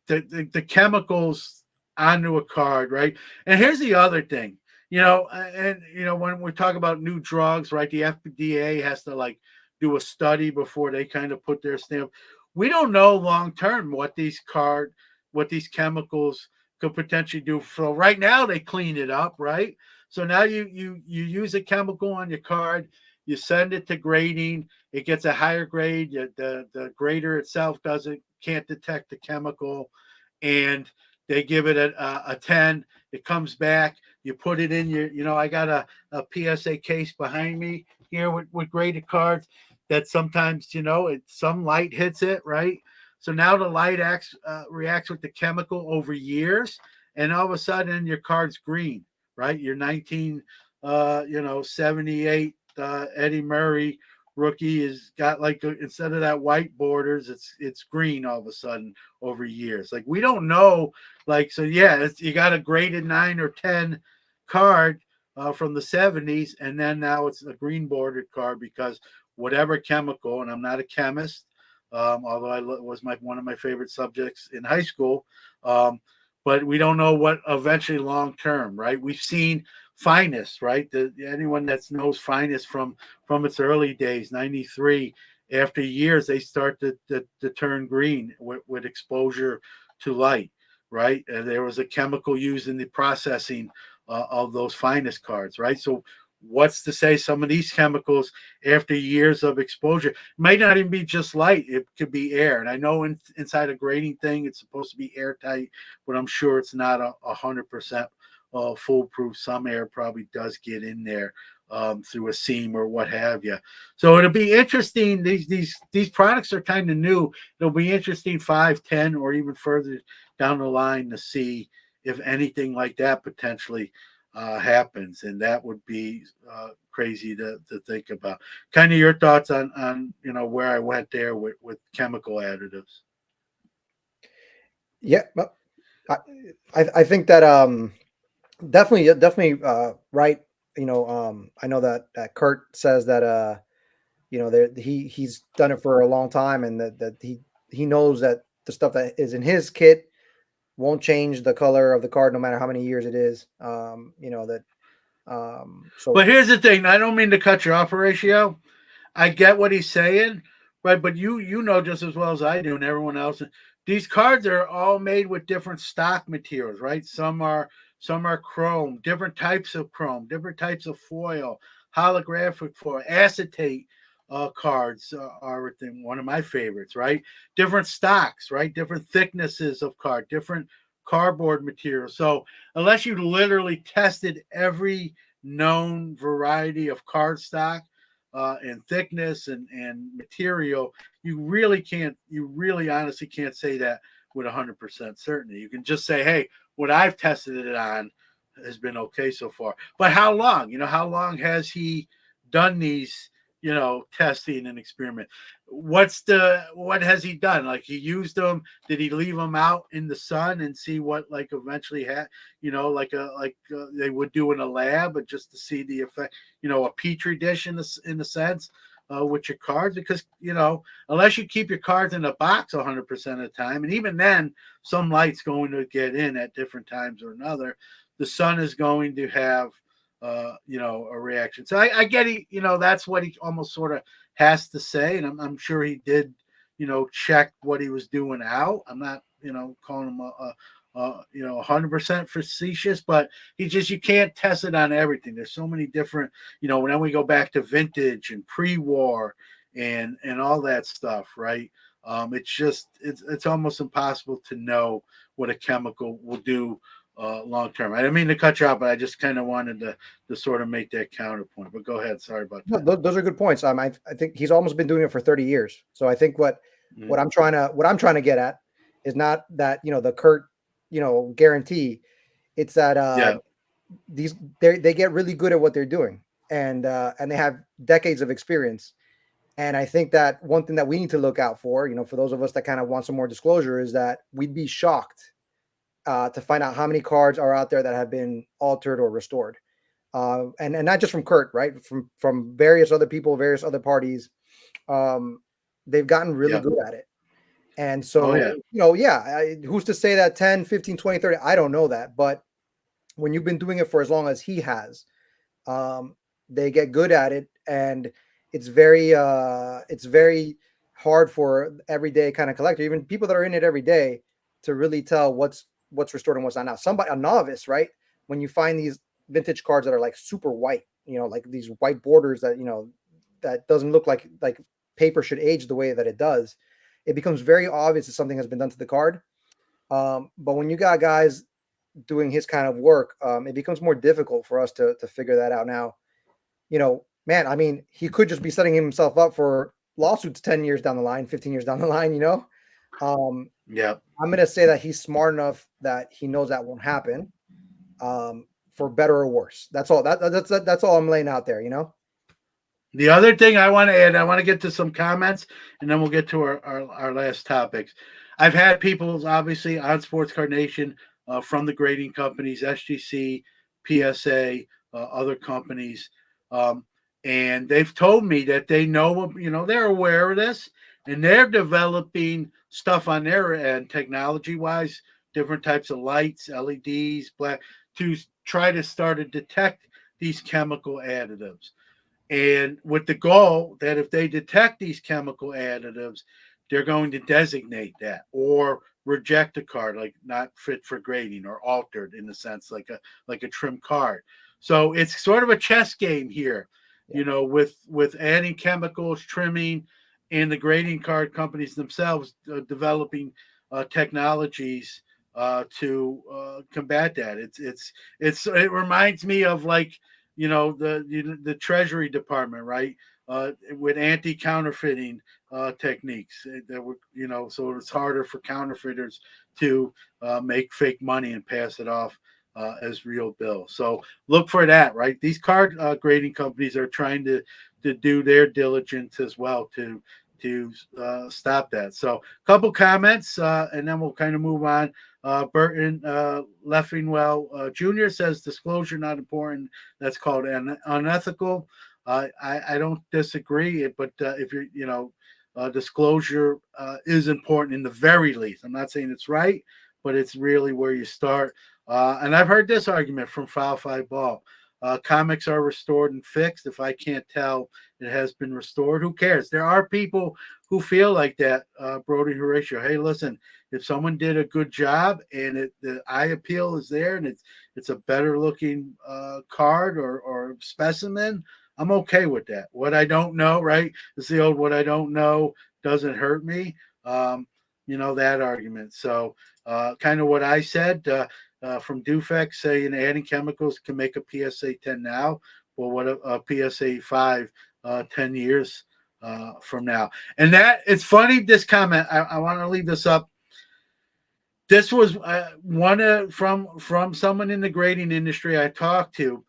the chemicals onto a card, right? And here's the other thing, when we talk about new drugs, right? The FDA has to do a study before they kind of put their stamp. We don't know long term what these chemicals could potentially do. So right now they clean it up, right? So now you use a chemical on your card, you send it to grading, it gets a higher grade. The grader itself can't detect the chemical, and they give it a 10. It comes back. You put it in I got a PSA case behind me here with graded cards that sometimes, some light hits it, right? So now the light reacts with the chemical over years, and all of a sudden your card's green, right? Your 78 Eddie Murray rookie has got instead of that white borders, it's green all of a sudden over years. We don't know, you got a graded 9 or 10 card from the 70s, and then now it's a green bordered card because whatever chemical, and I'm not a chemist, although I was one of my favorite subjects in high school, but we don't know what eventually long term, right? We've seen Finest, right? Anyone that knows Finest from its early days, 93, after years they start to turn green with exposure to light, right? There was a chemical used in the processing of those Finest cards, right? So what's to say some of these chemicals, after years of exposure, might not even be just light, it could be air. And I know inside a grading thing it's supposed to be airtight, but I'm sure it's not 100% foolproof. Some air probably does get in there through a seam or what have you. So it'll be interesting. These products are kind of new. It'll be interesting 5, 10, or even further down the line to see if anything like that potentially happens, and that would be crazy to think about. Kind of your thoughts on where I went there with chemical additives. Yeah, well, I think that definitely right. I know that Kurt says that that he's done it for a long time, and that he knows that the stuff that is in his kit won't change the color of the card no matter how many years it is. So But here's the thing. I don't mean to cut you off, Horatio. I get what he's saying, right? But you know just as well as I do, and everyone else. These cards are all made with different stock materials, right? Some are chrome, different types of chrome, different types of foil, holographic foil, acetate cards are one of my favorites, right? Different stocks, right? Different thicknesses of card, different cardboard material. So unless you literally tested every known variety of cardstock and thickness and material, you really honestly can't say that with 100% certainty. You can just say, hey, what I've tested it on has been okay so far. But how long? How long has he done these, testing and experiment? What has he done? Like, he used them. Did he leave them out in the sun and see what like eventually had, they would do in a lab, but just to see the effect, a petri dish in the sense with your cards, because unless you keep your cards in a box 100% of the time, and even then some light's going to get in at different times or another, the sun is going to have a reaction. So I get it. That's what he almost sort of has to say, and I'm sure he did check what he was doing out. I'm not calling him a 100% facetious, but you can't test it on everything. There's so many different, when we go back to vintage and pre-war and all that stuff, right? It's almost impossible to know what a chemical will do long term. I didn't mean to cut you off, but I just kind of wanted to sort of make that counterpoint. But go ahead. Sorry about no, that. those are good points. I think he's almost been doing it for 30 years. So I think what I'm trying to get at is not that the Kurt guarantee. It's that Yeah. they get really good at what they're doing, and they have decades of experience. And I think that one thing that we need to look out for, for those of us that kind of want some more disclosure, is that we'd be shocked to find out how many cards are out there that have been altered or restored, and not just from Kurt, right? From various other people, various other parties. They've gotten really Yeah. good at it. And so, Oh, yeah. who's to say that 10, 15, 20, 30? I don't know that. But when you've been doing it for as long as he has, they get good at it. And it's very hard for everyday kind of collector, even people that are in it every day, to really tell what's restored and what's not. Now, a novice, right? When you find these vintage cards that are like super white, like these white borders that, that doesn't look like paper should age the way that it does, it becomes very obvious that something has been done to the card. But when you got guys doing his kind of work, it becomes more difficult for us to figure that out. Now, man, I mean, he could just be setting himself up for lawsuits 10 years down the line, 15 years down the line, Yeah. I'm going to say that he's smart enough that he knows that won't happen, for better or worse. That's all. That's all I'm laying out there, The other thing I want to add, I want to get to some comments, and then we'll get to our last topics. I've had people, obviously, on Sports Card Nation from the grading companies, SGC, PSA, other companies, and they've told me that they know, they're aware of this, and they're developing stuff on their end, technology-wise, different types of lights, LEDs, black, to try to start to detect these chemical additives. And with the goal that if they detect these chemical additives, they're going to designate that or reject a card like not fit for grading or altered in the sense like a trim card. So it's sort of a chess game here, with adding chemicals, trimming, and the grading card companies themselves developing technologies to combat that. It reminds me of like the Treasury Department, right? With anti-counterfeiting techniques that were, so it's harder for counterfeiters to make fake money and pass it off as real bills. So look for that, right? These card grading companies are trying to do their diligence as well to stop that. So a couple comments, and then we'll kind of move on. Burton Leffingwell Jr. says disclosure not important. That's called unethical. I don't disagree, but if disclosure is important in the very least. I'm not saying it's right, but it's really where you start. And I've heard this argument from Foul Five Ball. Comics are restored and fixed. If I can't tell it has been restored, who cares? There are people who feel like that, Brody Horatio. Hey, listen, if someone did a good job and the eye appeal is there and it's a better looking card or specimen, I'm okay with that. What I don't know, right? It's the old what I don't know doesn't hurt me. That argument. So kind of what I said from Dufex saying adding chemicals can make a PSA 10 now. Well, what a PSA 5 10 years from now. And that it's funny, this comment, I want to leave this up. This was one from someone in the grading industry I talked to.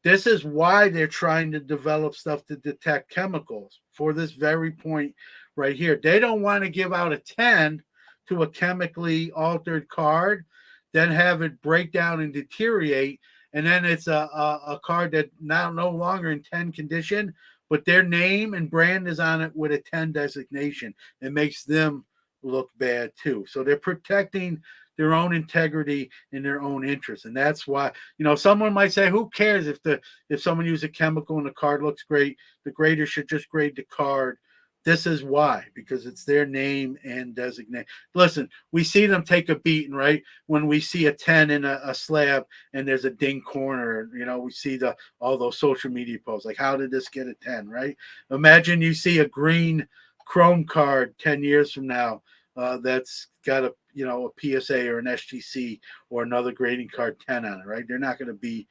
This is why they're trying to develop stuff to detect chemicals for this very point right here. They don't want to give out a 10 to a chemically altered card, then have it break down and deteriorate, and then it's a card that now no longer in 10 condition, but their name and brand is on it with a 10 designation. It makes them look bad too. So they're protecting their own integrity in their own interest. And that's why, someone might say, who cares if someone uses a chemical and the card looks great, the grader should just grade the card. This is why, because it's their name and designate. Listen, we see them take a beating, right? When we see a 10 in a slab and there's a ding corner, we see all those social media posts, like, how did this get a 10, right? Imagine you see a green chrome card 10 years from now that's got a PSA or an SGC or another grading card 10 on it, right? They're not going to be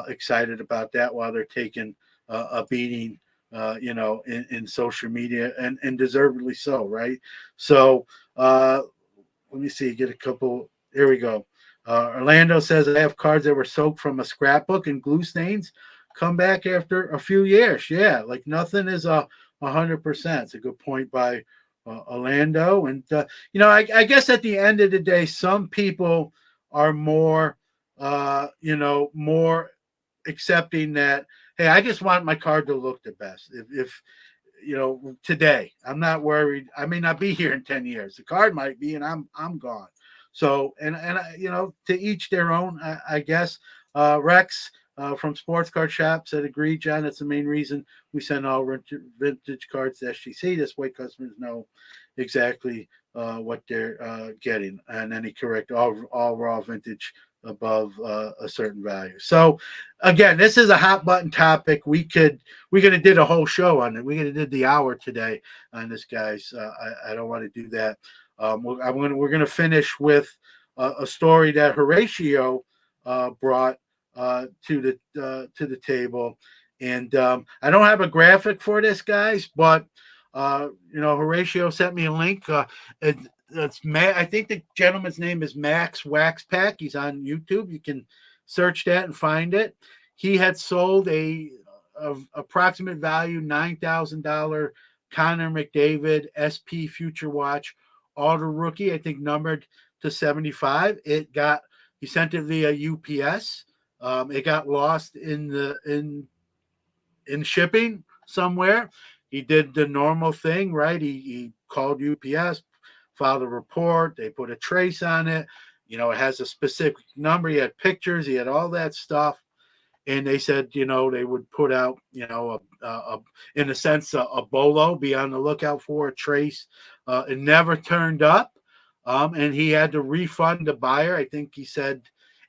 excited about that while they're taking a beating in social media, and deservedly so, right? So let me see, get a couple. Here we go. Orlando says, I have cards that were soaked from a scrapbook and glue stains come back after a few years. Yeah, like nothing is 100%. It's a good point by Orlando. And I guess at the end of the day, some people are more more accepting that, hey, I just want my card to look the best. If today, I'm not worried. I may not be here in 10 years. The card might be, and I'm gone. So, and to each their own, I guess. Rex from Sports Card Shop said, agree, John. That's the main reason we send all vintage cards to SGC. This way customers know exactly what they're getting. And then he correct all raw vintage above a certain value. So again, this is a hot button topic. We could have did a whole show on it. We could have did the hour today on this, guys. I don't want to do that. We're going to finish with a story that Horatio brought to the table, and I don't have a graphic for this, guys, but Horatio sent me a link. It's I think the gentleman's name is Max Wax Pack. He's on YouTube. You can search that and find it. He had sold a approximate value $9,000 Connor McDavid SP Future Watch Auto Rookie, I think numbered to 75. He sent it via UPS. It got lost in shipping somewhere. He did the normal thing, right? He called UPS, filed a report. They put a trace on it. It has a specific number. He had pictures. He had all that stuff. And they said, they would put out, in a sense, a bolo, be on the lookout for a trace. It never turned up. And he had to refund the buyer. I think he said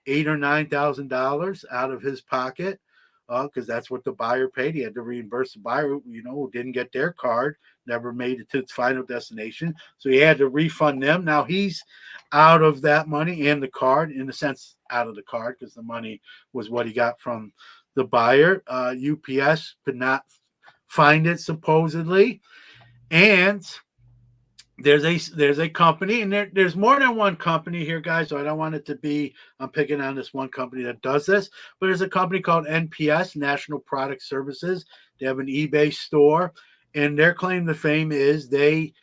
$8,000 or $9,000 out of his pocket. because that's what the buyer paid. He had to reimburse the buyer, who didn't get their card, never made it to its final destination. So he had to refund them. Now he's out of that money and the card, in a sense, out of the card, because the money was what he got from the buyer. UPS could not find it, supposedly. And there's a company, and there's more than one company here, guys. So I don't want it to be I'm picking on this one company that does this, but there's a company called NPS, National Product Services. They have an eBay store, and their claim to fame is they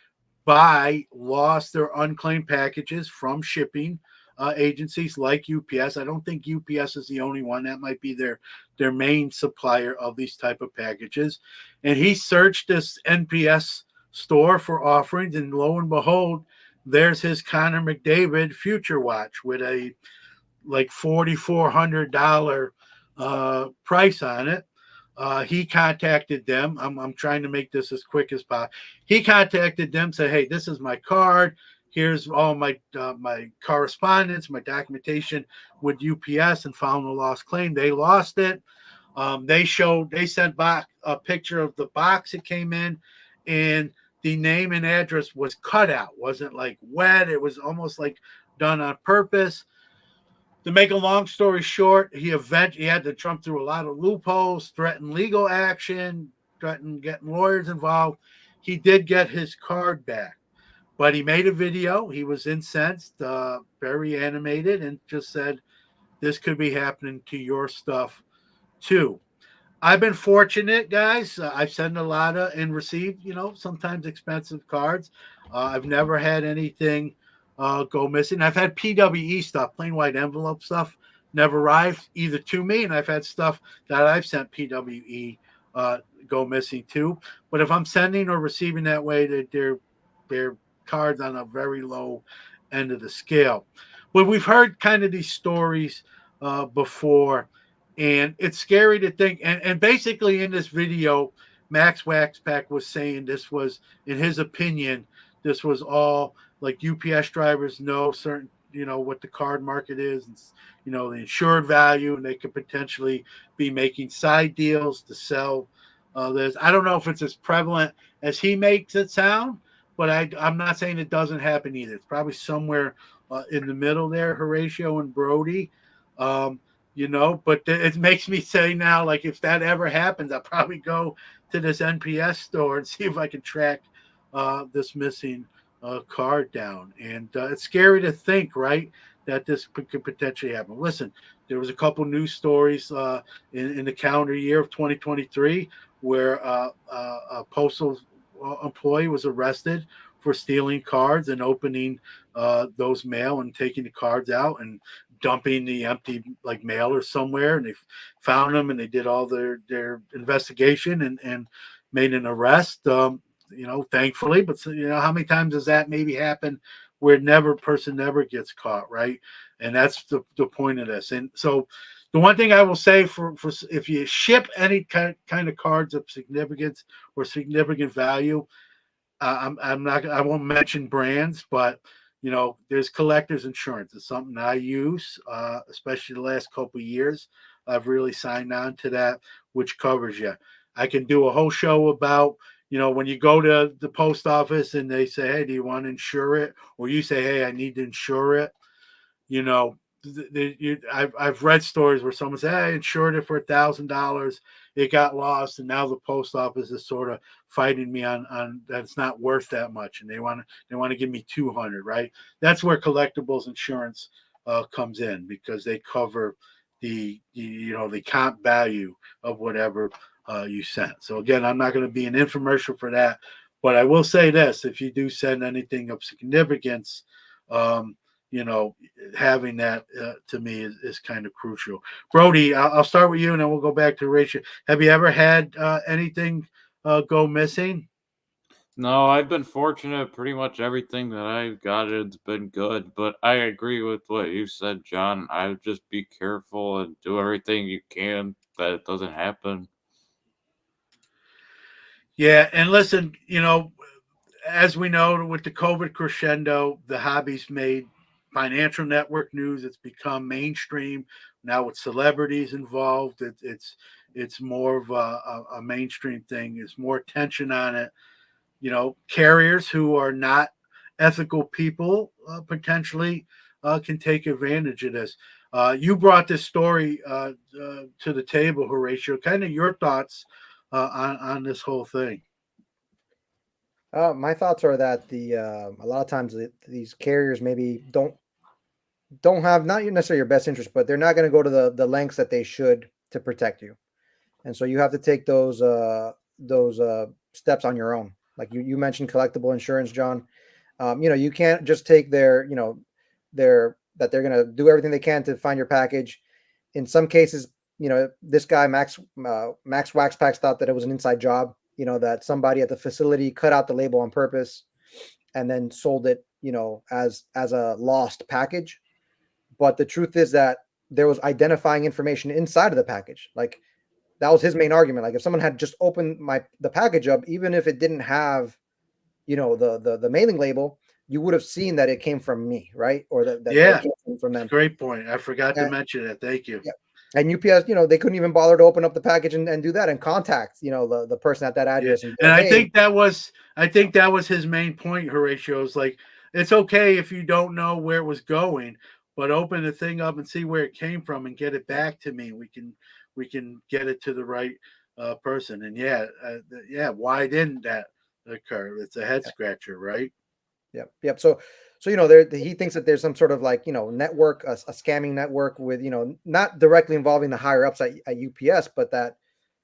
lost their unclaimed packages from shipping agencies like UPS. I don't think UPS is the only one. That might be their main supplier of these type of packages. And he searched this NPS store for offerings, and lo and behold, there's his Connor McDavid Future Watch with a like $4,400 price on it. He contacted them. I'm trying to make this as quick as possible. He contacted them, said, "Hey, this is my card. Here's all my correspondence, my documentation with UPS," and found the lost claim. They lost it. They sent back a picture of the box it came in, and the name and address was cut out. Wasn't like wet. It was almost like done on purpose. To make a long story short, he had to jump through a lot of loopholes, threaten legal action, threaten getting lawyers involved. He did get his card back, but he made a video. He was incensed, very animated, and just said, "This could be happening to your stuff too." I've been fortunate, guys. I've sent a lot of and received, sometimes expensive cards. I've never had anything go missing. I've had PWE stuff, plain white envelope stuff, never arrived either to me, and I've had stuff that I've sent PWE go missing too. But if I'm sending or receiving that way, they're cards on a very low end of the scale. But we've heard kind of these stories before. And it's scary to think. And basically, in this video, Max Waxpack was saying this was, in his opinion, this was all like UPS drivers know certain, what the card market is, and, the insured value, and they could potentially be making side deals to sell this. I don't know if it's as prevalent as he makes it sound, but I'm not saying it doesn't happen either. It's probably somewhere in the middle there, Horatio and Brody. But it makes me say now, like, if that ever happens, I'll probably go to this NPS store and see if I can track this missing card down. And it's scary to think, right, that this could potentially happen. Listen, there was a couple news stories in the calendar year of 2023 where a postal employee was arrested for stealing cards and opening those mail and taking the cards out and dumping the empty like mailer somewhere, and they found them, and they did all their investigation and made an arrest. Thankfully, but how many times does that maybe happen where person never gets caught, right? And that's the point of this. And so the one thing I will say for if you ship any kind of cards of significance or significant value, I won't mention brands, but there's collector's insurance. It's something I use, especially the last couple of years. I've really signed on to that, which covers you. I can do a whole show about, when you go to the post office and they say, "Hey, do you want to insure it?" Or you say, "Hey, I need to insure it." I've read stories where someone said, "I insured it for $1,000. It got lost, and now the post office is sort of fighting me on that it's not worth that much, and they want to give me $200." Right? That's where collectibles insurance comes in, because they cover the comp value of whatever you sent. So again, I'm not going to be an infomercial for that, but I will say this: if you do send anything of significance, having that to me is kind of crucial. Brody, I'll start with you, and then we'll go back to Rachel. Have you ever had anything go missing? No, I've been fortunate. Pretty much everything that I've got has been good. But I agree with what you said, John. I would just be careful and do everything you can that it doesn't happen. Yeah, and listen, as we know, with the COVID crescendo, the hobby's made financial network news. It's become mainstream now with celebrities involved. It's more of a mainstream thing. There's more attention on it. Carriers who are not ethical people potentially can take advantage of this. You brought this story to the table, Horatio. Kind of your thoughts on this whole thing. My thoughts are that a lot of times these carriers maybe don't have not necessarily your best interest, but they're not going to go to the lengths that they should to protect you, and so you have to take those steps on your own. Like you mentioned collectible insurance, John. You can't just take their that they're going to do everything they can to find your package. In some cases, this guy Max Waxpacks thought that it was an inside job. That somebody at the facility cut out the label on purpose and then sold it, as a lost package. But the truth is that there was identifying information inside of the package. Like that was his main argument. Like if someone had just opened the package up, even if it didn't have, the mailing label, you would have seen that it came from me, right? Or that Yeah, it came from them. great point. I forgot to mention that. Thank you. Yeah. And UPS, they couldn't even bother to open up the package and do that and contact, the person at that address. Yeah. And And hey, I think that was his main point, Horatio. Is like, it's okay if you don't know where it was going, but open the thing up and see where it came from and get it back to me. We can get it to the right person. And why didn't that occur? It's a head scratcher, right? Yep. So he thinks that there's some sort of like, network, a scamming network with, not directly involving the higher ups at UPS, but that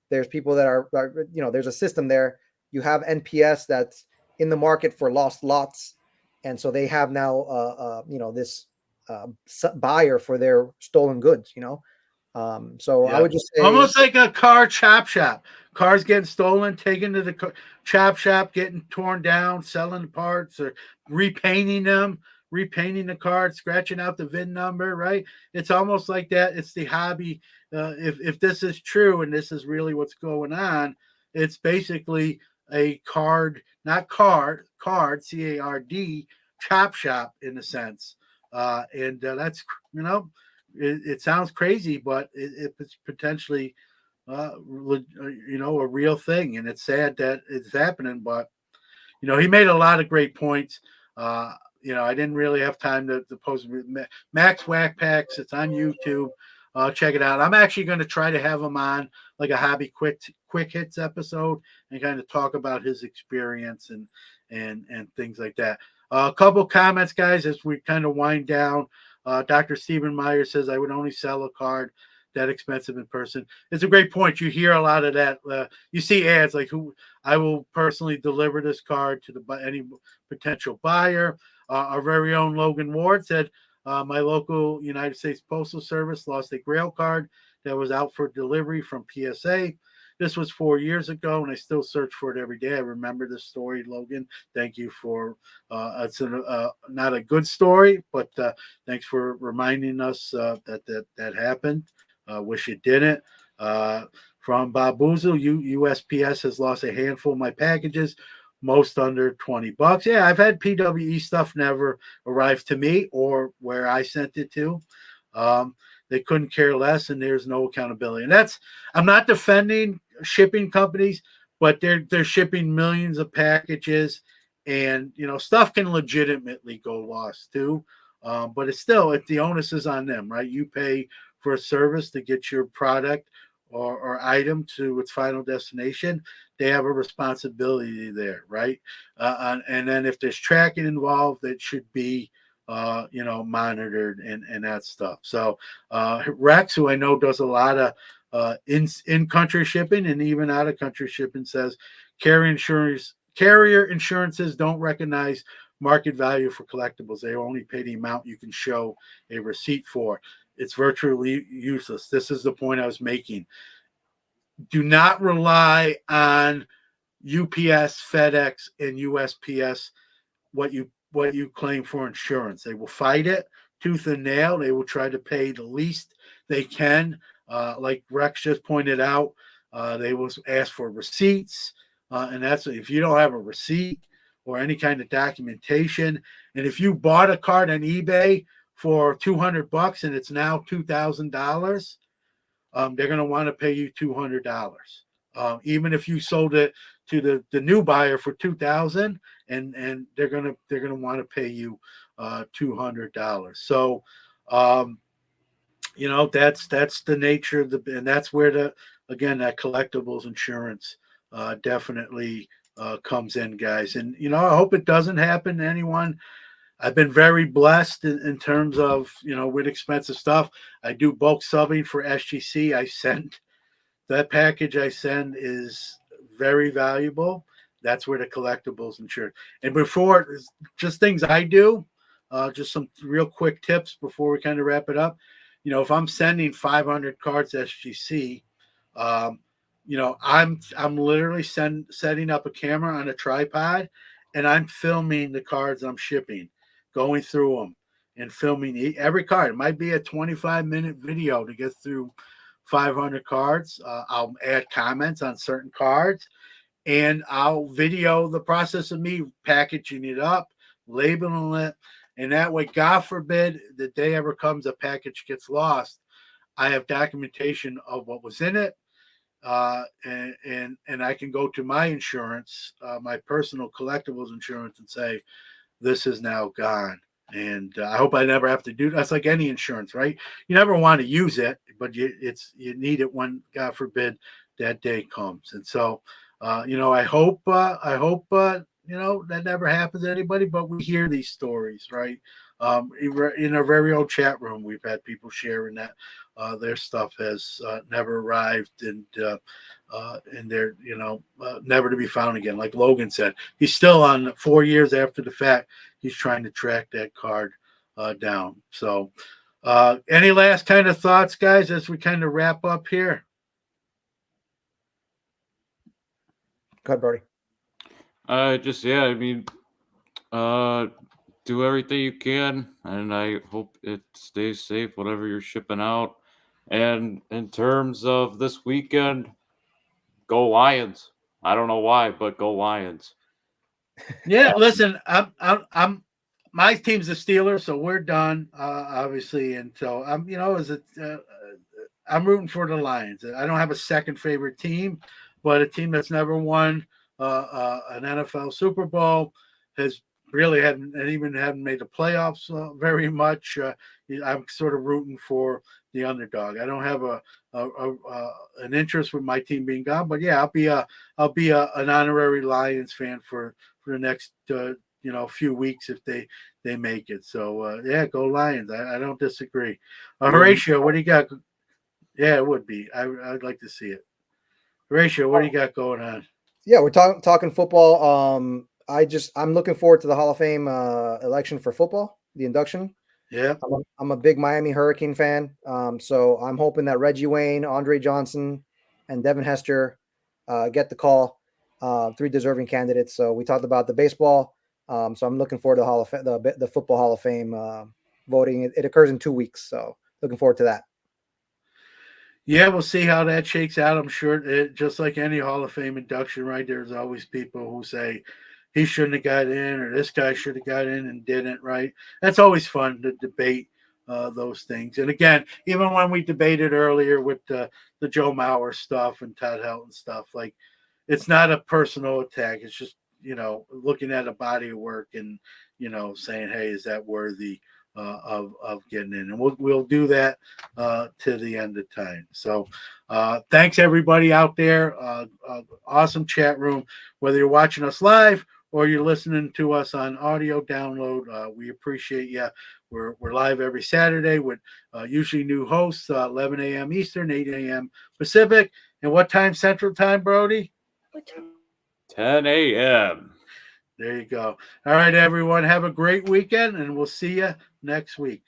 there's people that are, there's a system there. You have NPS that's in the market for lost lots. And so they have now, this buyer for their stolen goods, So I would just say almost like a car chop shop. Cars getting stolen, taken to the chop shop, getting torn down, selling parts or repainting them, repainting the car, scratching out the VIN number, right? It's almost like that. It's the hobby. If this is true and this is really what's going on, it's basically a not card, CARD, chop shop in a sense. And that's, it sounds crazy, but it's potentially, a real thing. And it's sad that it's happening, but, he made a lot of great points. I didn't really have time to post Max Waxpacks. It's on YouTube. Check it out. I'm actually going to try to have him on like a hobby quick hits episode and kind of talk about his experience and things like that. A couple comments, guys, as we kind of wind down. Dr. Stephen Meyer says, I would only sell a card that expensive in person. It's a great point. You hear a lot of that. You see ads like, I will personally deliver this card to any potential buyer. Our very own Logan Ward said, my local United States Postal Service lost a Grail card that was out for delivery from PSA. This was 4 years ago, and I still search for it every day. I remember this story, Logan. Thank you for it's not a good story, but thanks for reminding us that happened. Wish it didn't. From Bob Boozle, USPS has lost a handful of my packages, most under $20. Yeah, I've had PWE stuff never arrive to me or where I sent it to. They couldn't care less, and there's no accountability. And I'm not defending shipping companies, but they're shipping millions of packages, and stuff can legitimately go lost too. But it's the onus is on them, right? You pay for a service to get your product or item to its final destination. They have a responsibility there, right? And then if there's tracking involved, it should be monitored and that stuff. So Rex, who I know does a lot of in-country shipping and even out-of-country shipping, says carrier insurances don't recognize market value for collectibles. They only pay the amount you can show a receipt for. It's virtually useless. This is the point I was making. Do not rely on UPS, FedEx, and USPS what you claim for insurance. They will fight it tooth and nail. They will try to pay the least they can. Like Rex just pointed out, they will ask for receipts, and that's if you don't have a receipt or any kind of documentation. And if you bought a card on eBay for $200 and it's now $2,000, they're going to want to pay you $200. Even if you sold it to the new buyer for $2,000, and they're gonna want to pay you $200. So that's the nature of and that's where that collectibles insurance definitely comes in, guys. And I hope it doesn't happen to anyone. I've been very blessed in terms of with expensive stuff. I do bulk subbing for SGC. That package I send is very valuable. That's where the collectibles insurance. And before, just things I do, just some real quick tips before we kind of wrap it up. If I'm sending 500 cards SGC, I'm literally setting up a camera on a tripod, and I'm filming the cards I'm shipping, going through them and filming every card. It might be a 25-minute video to get through 500 cards. I'll add comments on certain cards, and I'll video the process of me packaging it up, labeling it, and that way, God forbid, the day ever comes a package gets lost, I have documentation of what was in it, and I can go to my insurance, my personal collectibles insurance, and say, this is now gone. And I hope I never have to do that. That's like any insurance, right? You never want to use it, but you need it when, God forbid, that day comes. And so, I hope that never happens to anybody, but we hear these stories, right? In our very own chat room, we've had people sharing that their stuff has never arrived, and they're never to be found again. Like Logan said, he's still on 4 years after the fact. He's trying to track that card down. So, any last kind of thoughts, guys, as we kind of wrap up here? Go ahead, Brody. Do everything you can, and I hope it stays safe, whatever you're shipping out. And in terms of this weekend, go Lions. I don't know why, but go Lions. Yeah, listen, I'm my team's the Steelers, so we're done, obviously, and so I'm rooting for the Lions. I don't have a second favorite team, but a team that's never won an NFL Super Bowl has really haven't made the playoffs very much. I'm sort of rooting for the underdog. I don't have an interest with my team being gone, but yeah, I'll be an honorary Lions fan for the next few weeks if they make it. So yeah, go Lions. I don't disagree. Horatio, what do you got? Yeah, it would be. I'd like to see it. Horatio, what do you got going on? Yeah, we're talking football. I'm looking forward to the Hall of Fame election for football, the induction. Yeah, I'm a big Miami Hurricane fan. So I'm hoping that Reggie Wayne, Andre Johnson, and Devin Hester get the call. 3 deserving candidates. So we talked about the baseball. So I'm looking forward to the Football Hall of Fame voting. It occurs in 2 weeks. So looking forward to that. Yeah, we'll see how that shakes out. I'm sure just like any Hall of Fame induction, right? There's always people who say he shouldn't have got in or this guy should have got in and didn't, right? That's always fun to debate those things. And again, even when we debated earlier with the Joe Mauer stuff and Todd Helton stuff, like it's not a personal attack. It's just, looking at a body of work and, saying, hey, is that worthy of getting in? And we'll do that to the end of time. So thanks everybody out there. Awesome chat room, whether you're watching us live or you're listening to us on audio download. We appreciate you. We're live every Saturday with usually new hosts, 11 a.m. Eastern, 8 a.m. Pacific. And what time Central Time, Brody? 10 a.m. There you go. All right, everyone. Have a great weekend, and we'll see you next week.